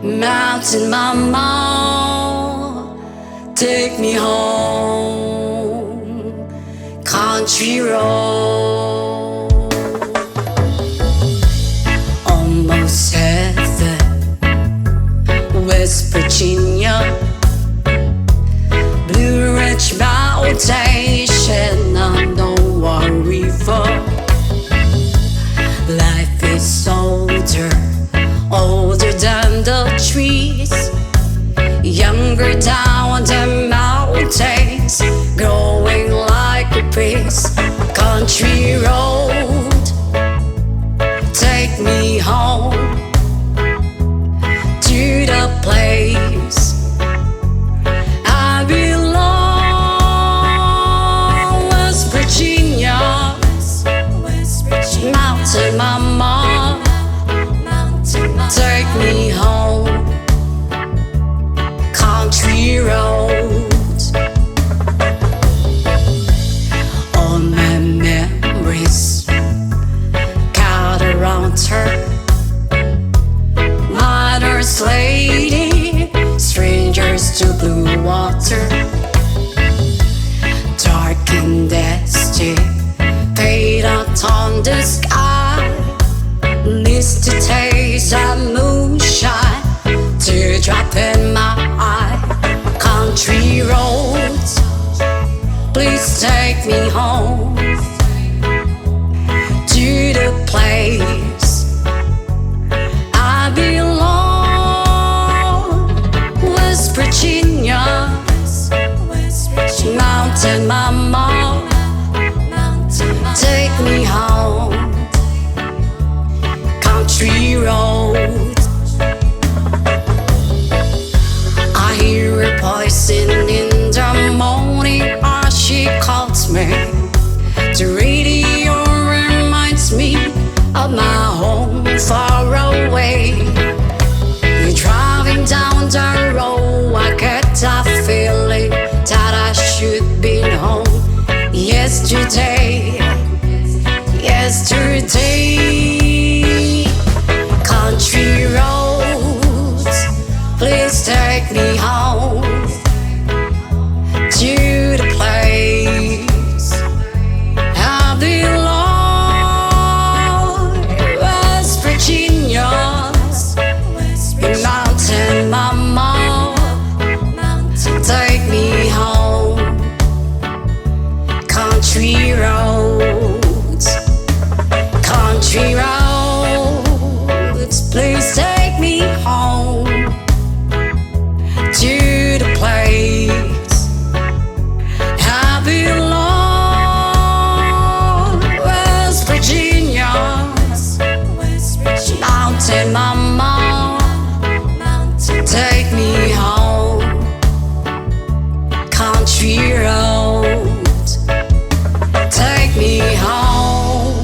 E: Mountain Mama, take me home. Country road, almost heaven. West Virginia, Blue Ridge Mountain, Shenandoah River. Life is older, older than the trees, younger down the mountains, growing like a breeze. Country road, take me home to the place I belong. West Virginia, Mountain Mama, take me home. Country roads, all my memories water, dark and dusty, fade out on the sky. Misty taste of moonshine, teardrop in my eye. Country roads, please take me home to the place I belong. West Virginia, Mountain Mama, take me home. Country roads, I hear a voice in the morning as she calls me. The radio reminds me of my home far away. You're driving down the road, I get that feeling that I should be home. Yesterday, country roads, please take me home to the place I belong. West Virginia, Mountain Mama, take me home. Country roads, country roads, please take me home to the place I belong. West Virginia, Mountain Mama, take me home. Country roads, take me home.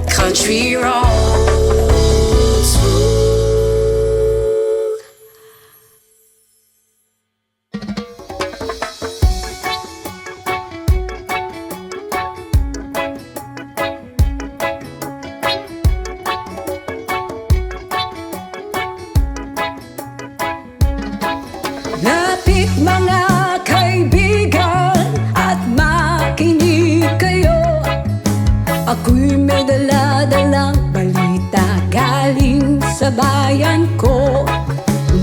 E: Country roads. Lapit mga kaibigan at makinig kayo. Ako'y may dala-dalang balita galing sa bayan ko.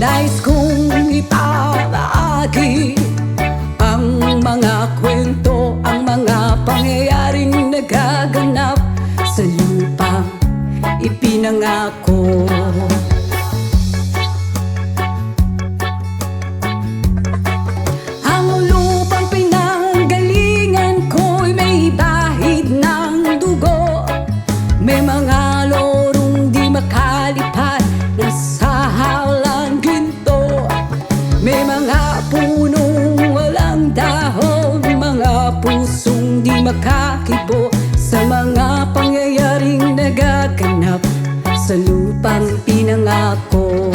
E: Nais kong ipabahagi ang mga kwento, ang mga pangyayaring nagaganap sa lupang ipinangako. Ang lupang pinanggalingan ko'y may bahid ng dugo. May mga lorong di makalipad na sa halang ginto. May mga punong walang dahon, mga pusong di makakibo sa mga pangyayaring nagaganap sa lupang pinangako.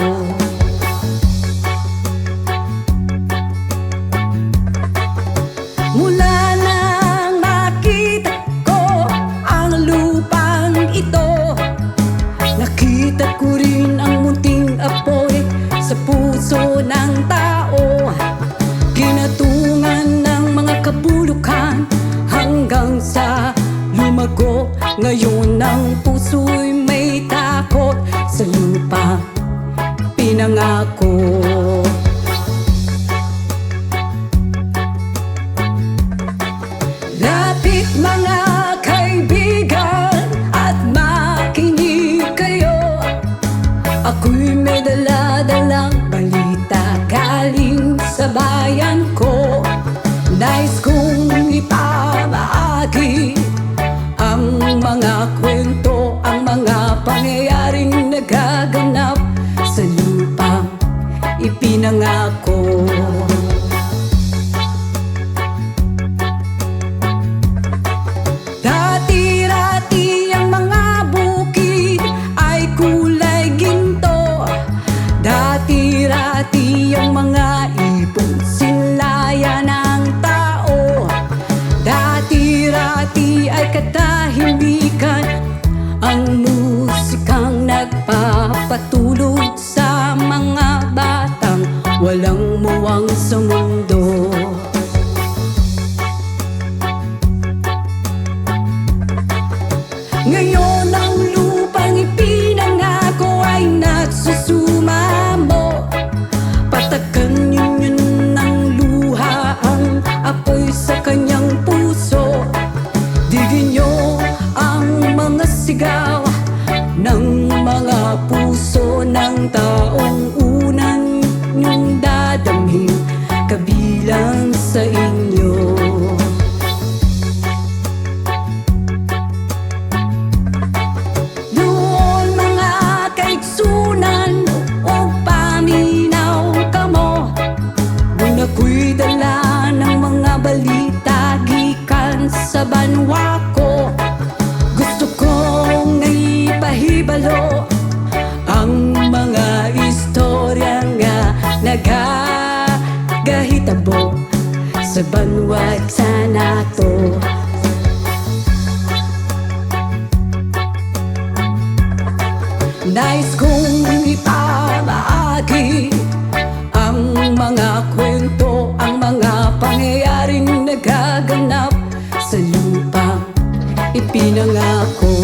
E: Mula nang makita ko ang lupang ito, nakita ko rin ang munting apoy sa puso ng tao. Kinatungan ng mga kabulukan hanggang sa lumago. Ngayon ang puso'y may takot sa lupang pinangako. Lapit mga kaibigan at makinig kayo. Ako'y may dala-dalang balita galing sa bayan ko. Nais kong ipabahagi ang mga kwento, ang mga pangyayaring nagaganap sa lupang ipinangako. Dati-rati ang mga bukid ay kulay ginto. Dati-rati ang mga ibon sinlayan ng tao. Dati-rati ay katahimikan ang musikang nagpapatulog sa mga batang wala Walang muwang sa mundo. Ngayon ang lupang ipinangako ay nagsusumamo. Patakan yun ng luha ang apoy sa kanyang puso. Digin niyo ang mga sigaw ng mga puso ng taong unang niyong dadamhin kabilang sa inyo. Doon mga kaigsunan o paminaw kamo, nung ako'y dala ng mga balita gikan sa banwa ko. Gusto kong ipahibalo ang mga istorya nga nagagahitabo sa banwag sa nato. Nais kong ipamahagi ang mga kwento, ang mga pangyayaring nagaganap sa lupang ipinangako.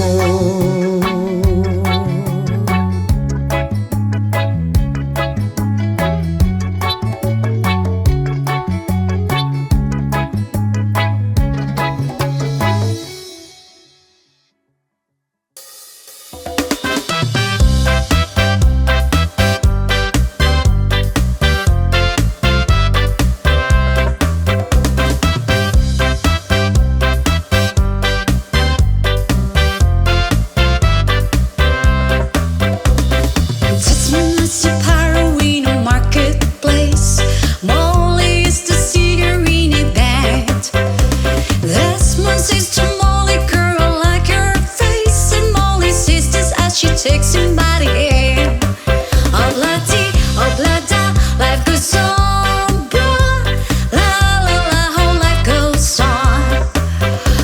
E: Take somebody in. Oblati, oblada, life goes on, bro. La la la, how life goes on.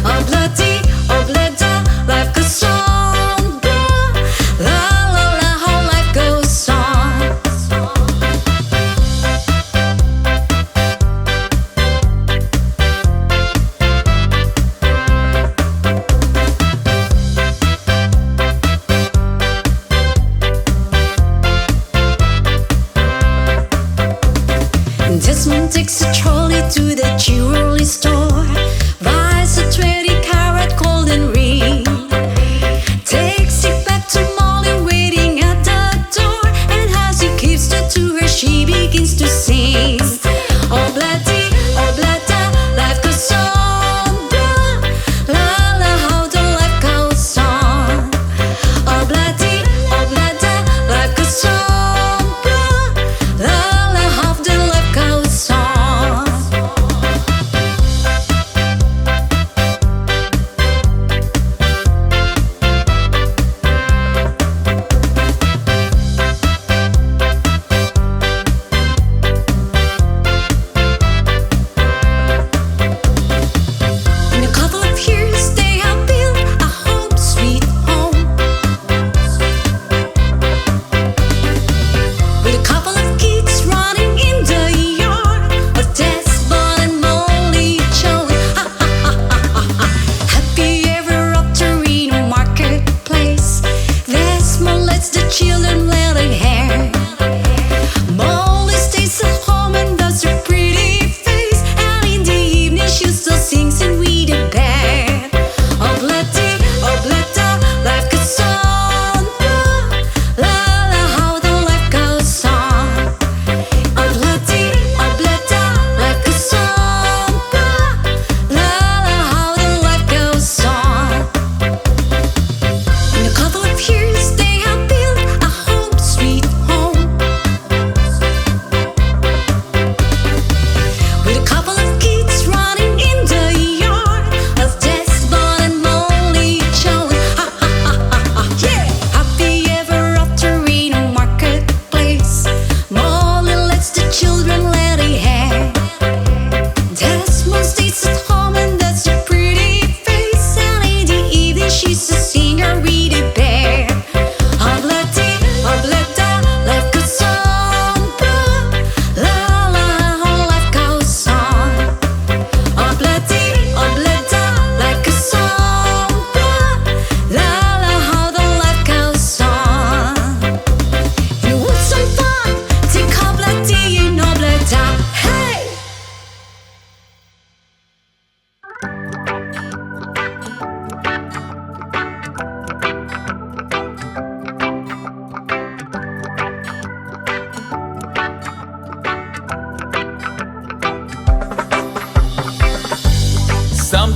E: Oblati, oblada, life goes on, bro. La la la, how life goes on. Desmond takes a trolley to the jewelry store, buys a 20-carat golden ring, takes it back to Molly waiting at the door, and as he gives it to her, she begins to sing. Oblati, oblata, life goes on, bro. La la, how the life goes on. Oblati, oblata, life goes on, bro. La la, how the life goes on.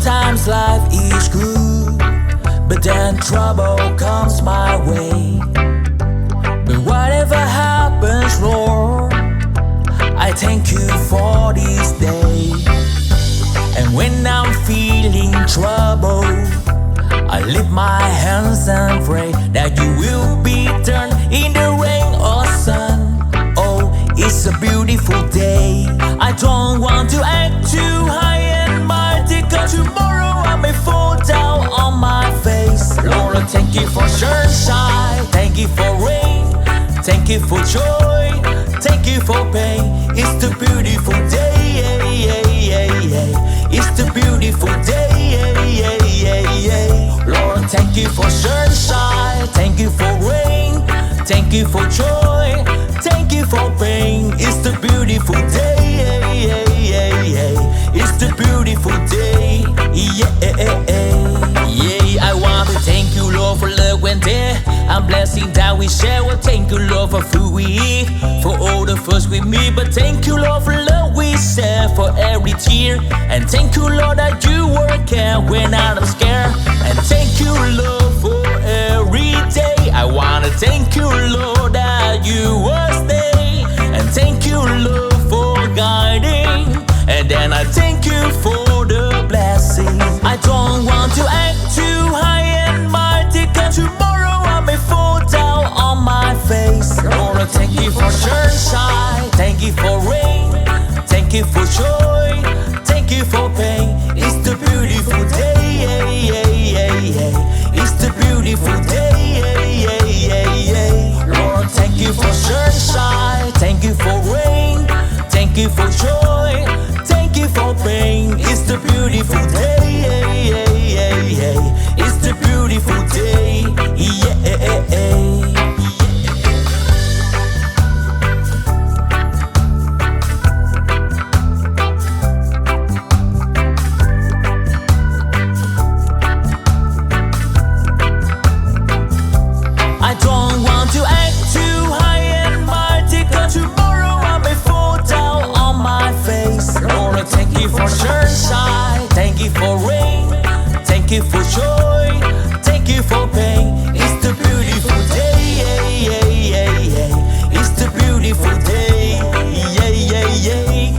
D: Sometimes life is good, but then trouble comes my way. But whatever happens, Lord, I thank you for this day. And when I'm feeling trouble, I lift my hands and pray that you will be turned in the rain or sun. Oh, it's a beautiful day. I don't want to act too high and mighty, 'cause tomorrow I may fall down on my face. Lord, I thank you for sunshine, thank you for rain, thank you for joy, thank you for pain. It's the beautiful day. It's the beautiful day. Lord, thank you for sunshine, thank you for rain, thank you for joy, thank you for pain. It's the beautiful day. It's the beautiful day. I want to thank you, Lord, for love when there and blessing that we share. Well, thank you, Lord, for food we eat, for all the first we meet. But thank you, Lord, for love we share, for every tear. And thank you, Lord, that you work here when I'm scared. And thank you, Lord, for every day. I wanna thank you, Lord, that you will stay. And thank you, Lord, for guiding. And then I thank you for the blessing. I don't want to act too high and mighty, 'cause tomorrow I may fall down on my face. Lord, I thank you for sunshine, thank you for rain, thank you for joy, thank you for pain. It's the beautiful day. It's the beautiful day. Lord, thank you for sunshine, thank you for rain, thank you for joy, thank you for pain. It's the beautiful day. It's the beautiful day. I don't want to act too high and mighty, 'cause tomorrow I may fall down on my face. Lord, I thank you for sunshine, thank you for rain, thank you for joy, thank you for pain. It's the beautiful day. It's the beautiful day.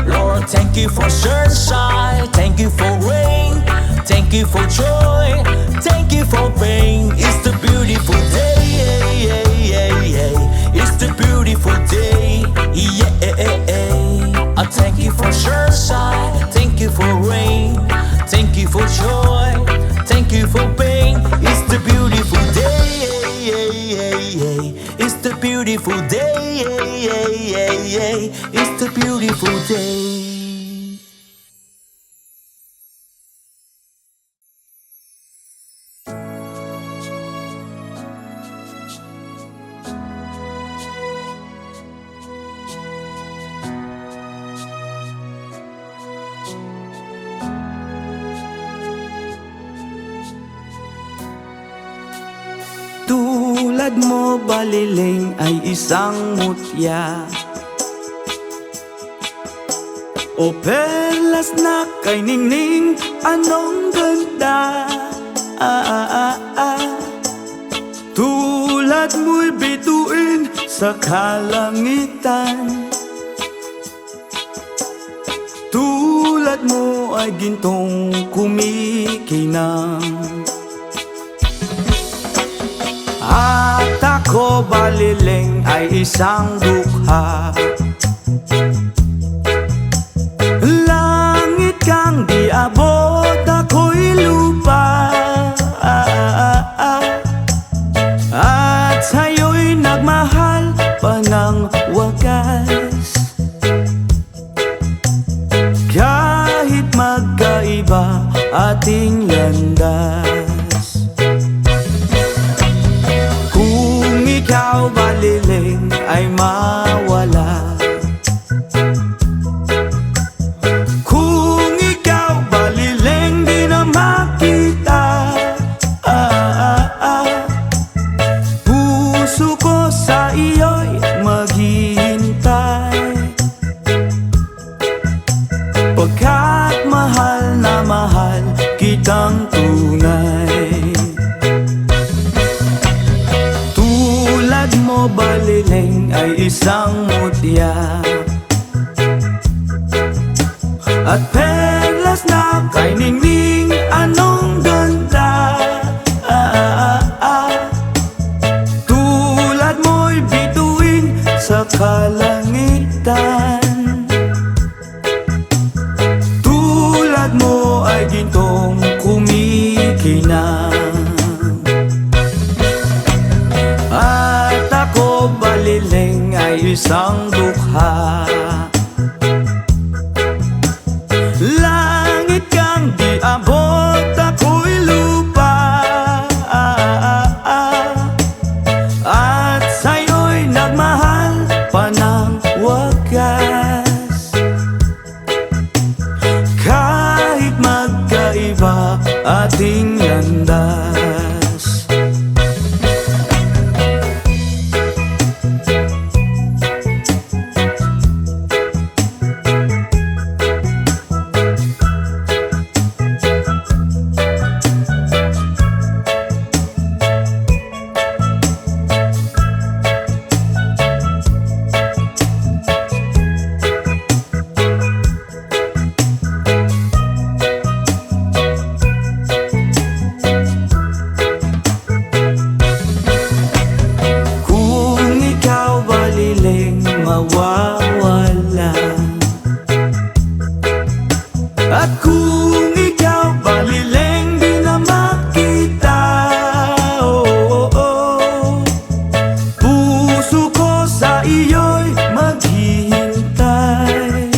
D: Lord, thank you for sunshine, thank you for rain, thank you for joy, thank you for pain. It's the beautiful day. It's the beautiful day. I thank you for sunshine, thank you for rain, thank you for joy, thank you for pain. It's the beautiful day. It's the beautiful day. It's the beautiful day.
A: Tulad mo baliling ay isang mutya, o perlas na kay ningning, anong ganda. Tulad mo'y bituin sa kalangitan, tulad mo ay gintong kumikinang. At ako baliling ay isang dukha, langit kang di abot, ako'y lupa. At sa'yo'y nagmahal pa ng wagas, kahit magkaiba ating landas. Kung ikaw baliling ay mawala, kung ikaw baliling di na makita, puso ko sa iyo'y maghihintay, pagkat mahal na mahal kita.
B: tiyak. At perlas na kay ningning, anong ganda. Tulad mo'y bituin sa kalangitan. Tulad mo ay gintong kumikinang. At ako baliling ay isang dukha. Langit kang di abot, ako'y lupa. At sa'yo'y nagmahal pa ng wagas. Kahit magkaiba ating landas. Mawawala. At kung ikaw baliling di na makita, puso ko sa iyo'y maghihintay.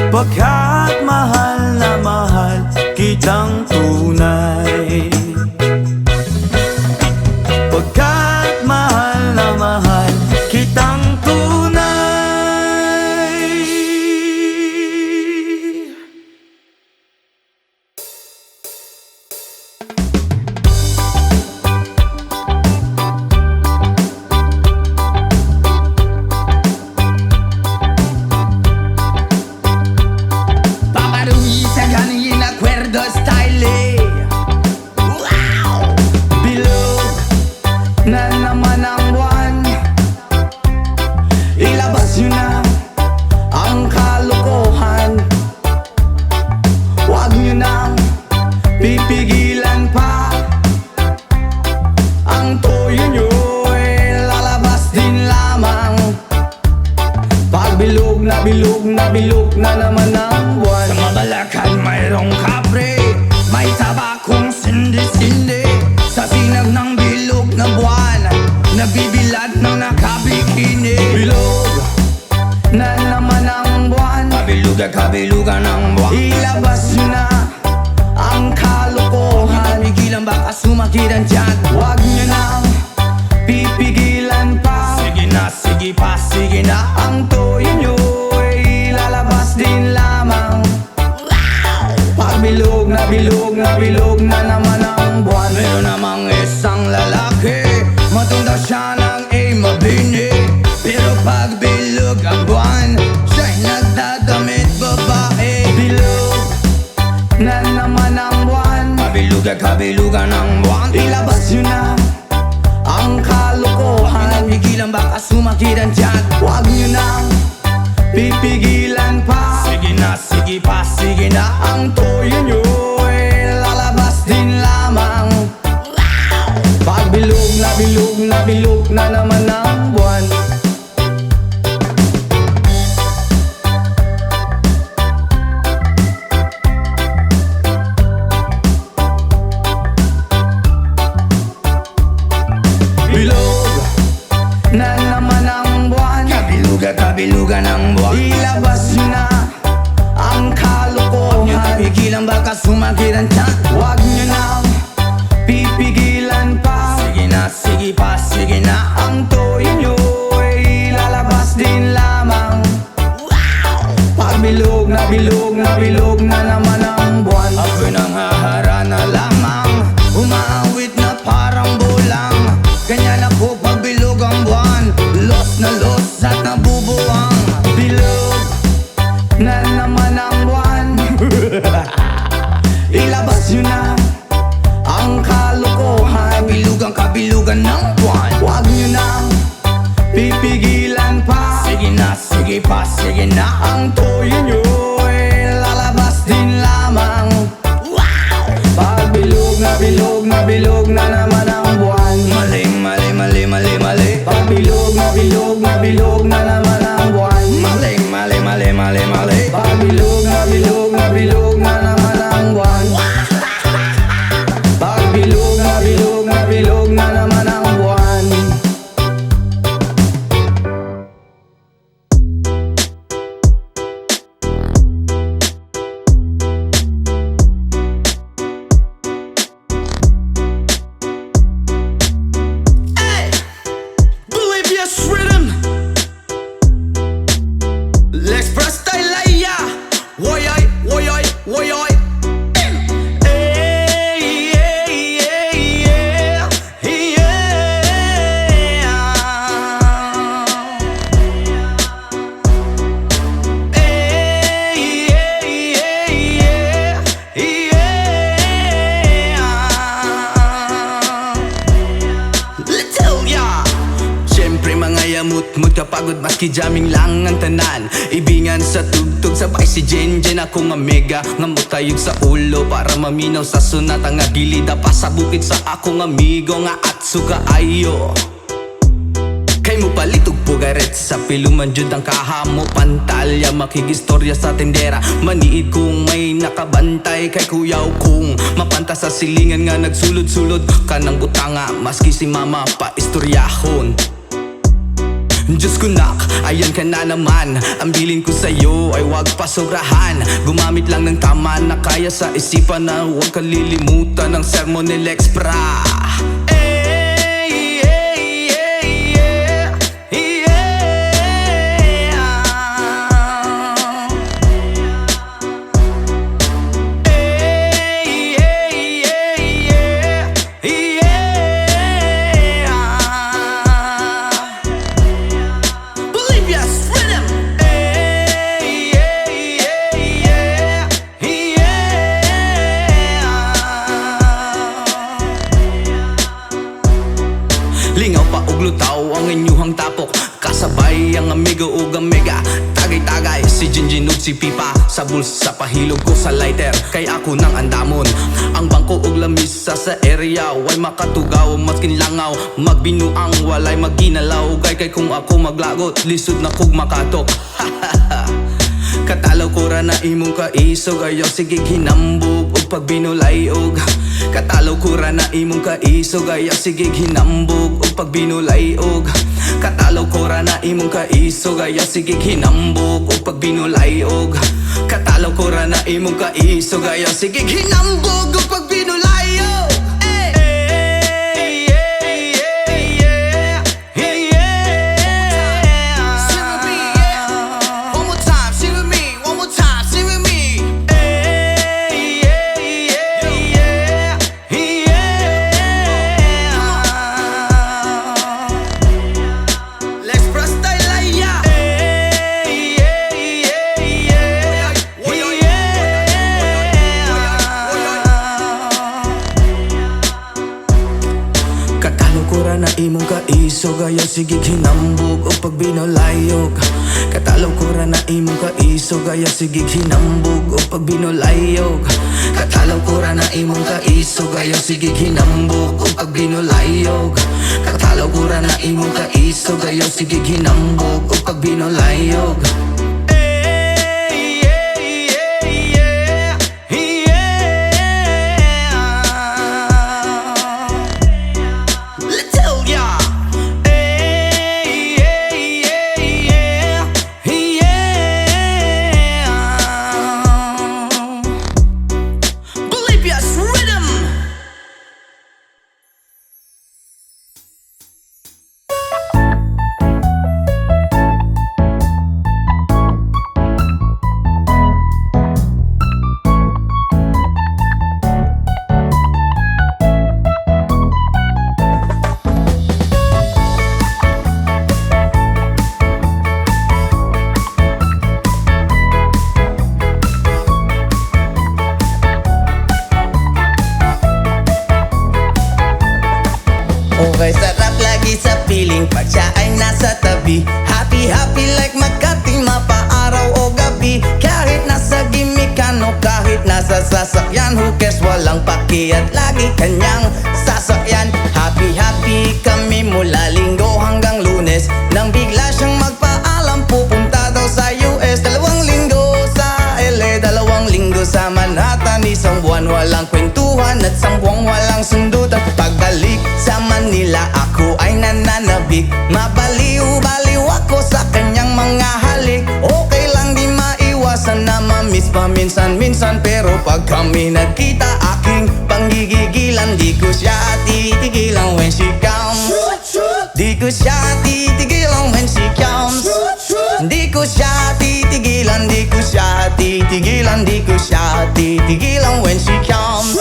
B: Pagkat mahal na mahal kitang tunay. Pagkat mahal na mahal kitang tunay.
C: Paparuisa ganin acuerdo style. Wow! Bilog na naman ang buwan. Ilabas nyo na ang kalokohan. Huwag nyo nang pipigilan pa. Ang toyo nyo ay lalabas din lamang. Pag bilog na bilog na bilog na naman ang buwan. Sa Mabalacan mayroong kapre, may tabakong sindi-sindi. Sa sinag ng bilog na buwan, nabibilad ng nakabikini. Bilog na naman ang buwan. Kabilugan ng buwan. Ilabas nyo na ang kalokohan. Pigilan baka sumakit ang tiyan. Huwag nyo nang pipigilan pa. Sige na, sige pa, sige na. Ang toyo nyo ay lalabas din lamang. Pag bilog na bilog na bilog na naman ang buwan. Meron namang isang lalaki, matunda siya ng mabini. Pero pag bilog ang buwan, siya'y nagdadamit babae. Bilog na naman ang buwan. Kabilugan ng buwan. Ilabas nyo na ang kalokohan. Pigilan baka sumakit ang tiyan. Huwag nyo nang pipigilan pa. Sige na, sige pa, sige na. Ang toyo nyo ay lalabas din lamang. Pag bilog na bilog na bilog na naman ang buwan. Bilog na naman ang buwan. Kabilugan ng buwan. Ilabas nyo na ang kalokohan. Pigilan baka sumakit ang tiyan. Huwag nyo nang pipigilan pa. Sige na, sige pa, sige na. Ang toyo nyo ay lalabas din lamang. Pag bilog na bilog na bilog na naman ang buwan. Ako'y nang haharana lamang, umaawit na parang bulang. Ganyan ako pag bilog ang buwan. Los na los at nabubuwang. Bilog na naman ang buwan. Ilabas nyo na ang kalokohan. Kabilugan ng buwan. Huwag nyo nang pipigil. sige pa, sige na. Ang toyo nyo'y lalabas din lamang. Wow! Pag bilog na bilog na naman ang buwan. Mali, mali, mali, mali, mali. Pag bilog na naman ang buwan. Mali, mali, mali, mali, mali. Pag bilog na naman ang buwan. Pag bilog na naman ang buwan. Hey! Bolivia's rhythm. Let's press Taylaya. Woyoy, woyoy, woyoy. Siyempre mga yamut-mut kapagod maski jamming lang ang tanan. Ibingan sa tugtog sabay si Jen ako nga mega. Nga mutayog sa ulo para maminaw sa sunat. Ang agilida pa sa bukid sa akong amigo nga atsuga ayo. Kay mo palitog pugaret sa piluman jud ang kahamo. Pantalya makigistorya sa tendera. Maniid kung may nakabantay kay kuyaw kung mapanta sa silingan nga nagsulod-sulod kanang butanga maski si mama pa istoryahon. Diyos ko nak, ayan ka na naman. Ang bilin ko sa'yo ay wag pasobrahan. Gumamit lang ng tama na kaya sa isipan na huwag kalilimutan ng sermon ni Lex Pra. Lingaw pa og lutaw ang inyuhang tapok. Kasabay ang amigo ug ang mega. Tagay-tagay si Jinjin ug si Pipa. Sa bulsa pahilog ko sa lighter kay ako nang andamon. Ang bangko ug lamisa sa area way makatugaw maskin langaw. Magbinuang walay maginalaw. Kay kung ako maglagot lisod na kog makatok. Katalaw ko ra na imong kaisog. Ayaw sige hinambog og pagbinulay og. Katalaw ko ra na imong kaisog. Ayaw sige hinambog og pagbinulay og. Katalaw ko ra na imong kaisog. Ayaw sige hinambog og pagbinulay og. Katalaw ko ra na imong kaisog. Ayaw sige hinambog og pagbinulay og. Na imong kaisog ayaw sige hinambog o pagbinolayog. Katalaw ko ra na imong kaisog ayaw sige hinambog o pagbinolayog. Katalaw ko ra na imong kaisog ayaw sige hinambog o pagbinolayog. Katalaw ko ra na imong kaisog ayaw sige hinambog o pagbinolayog. Okay, sarap lagi sa piling pag siya ay nasa tabi. Happy, happy like Makati isang buwan walang kwentuhan at isang buwang walang sundutan. Pagbalik sa Manila ako ay nananabik, mabaliw-baliw ako sa kanyang mga halik. Okay lang di maiwasan na mamiss paminsan-minsan, pero pag kami nagkita aking panggigigilan. Di ko siya titigilan when she comes, di ko siya titigilan when she comes. Di ko siya titigilan, di ko siya titigilan, di ko siya titigilan when she comes.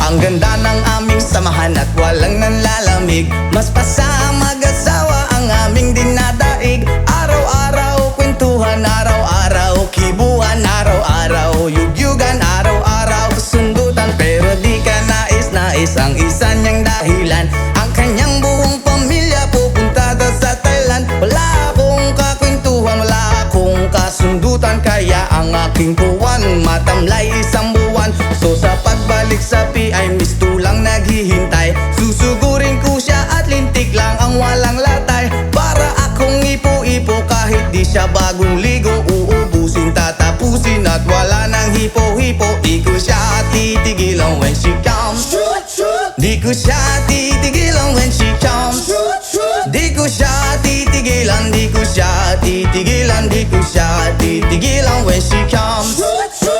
C: Ang ganda ng aming samahan at walang nanlalamig, mas pasa mag-asawa ang aming dinadaig. Araw-araw kwentuhan, araw-araw kibuhan, araw-araw yugyugan, araw-araw sundutan. Pero di ka nais-nais ang isa niyang dahilan, ang kanyang buong pamilya pupunta daw sa Thailand. Wala akong kakwentuhan, wala akong kasundutan, kaya ang aking puwan matamlay isang buwan. So sa pagbalik sa PI, miss tulang naghihintay. Susugurin ko siya at lintik lang ang walang latay, para akong ipo-ipo kahit di siya bagong ligo. Uubusin, tatapusin at wala nang hipo-hipo. Di ko siya titigilan when she comes, di ko siya titigilan when she comes. Di ko siya titigilan, di ko siya titigilan, di ko siya titigilan when she comes.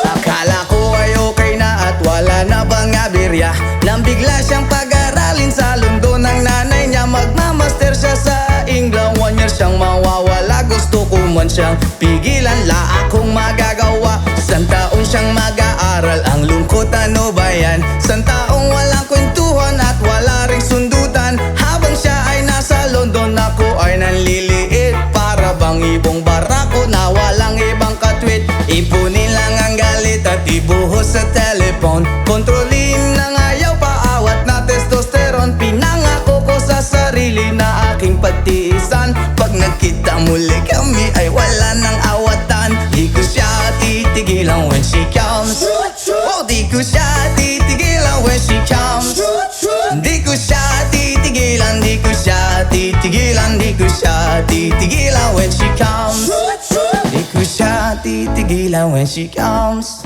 C: Akala ko ay okay na at wala na bang aberya, nang bigla siyang pag-aralin sa London ng nanay niya. Magmamaster siya sa England, 1 year siyang mawawala. Gusto ko man siyang pigilan, la akong magagawa. Isang taon siyang mag-aaral, ang lungkot ano ba yan? Isang taong walang kwentuhan at wala ring sundutan. Habang siya ay nasa London, ako ay nanliliit, para bang ibong barako na walang ibang katwit. Ipunin lang ang galit at ibuhos sa telepon, kontrolin ng ayaw, paawat na testosterone. Pinangako ko sa sarili na aking pagtiisan, pag nagkita muli kami ay wala nang awatan. Di ko siya titigilan when she comes, oh di ko siya titigilan when she comes. Di ko siya titigilan, di ko siya titigilan, di ko siya titigilan when she comes. Di ko siya titigilan when she comes.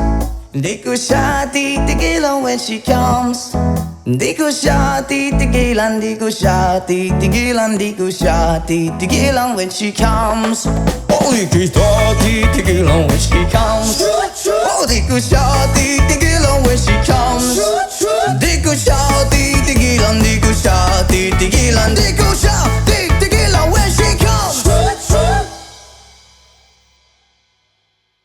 C: Di ko siya titigilan when she comes. Di ko siya titigilan, di ko siya titigilan, di ko siya titigilan when she comes. Oh, di ko siya titigilan when she comes. Oh, di ko siya titigilan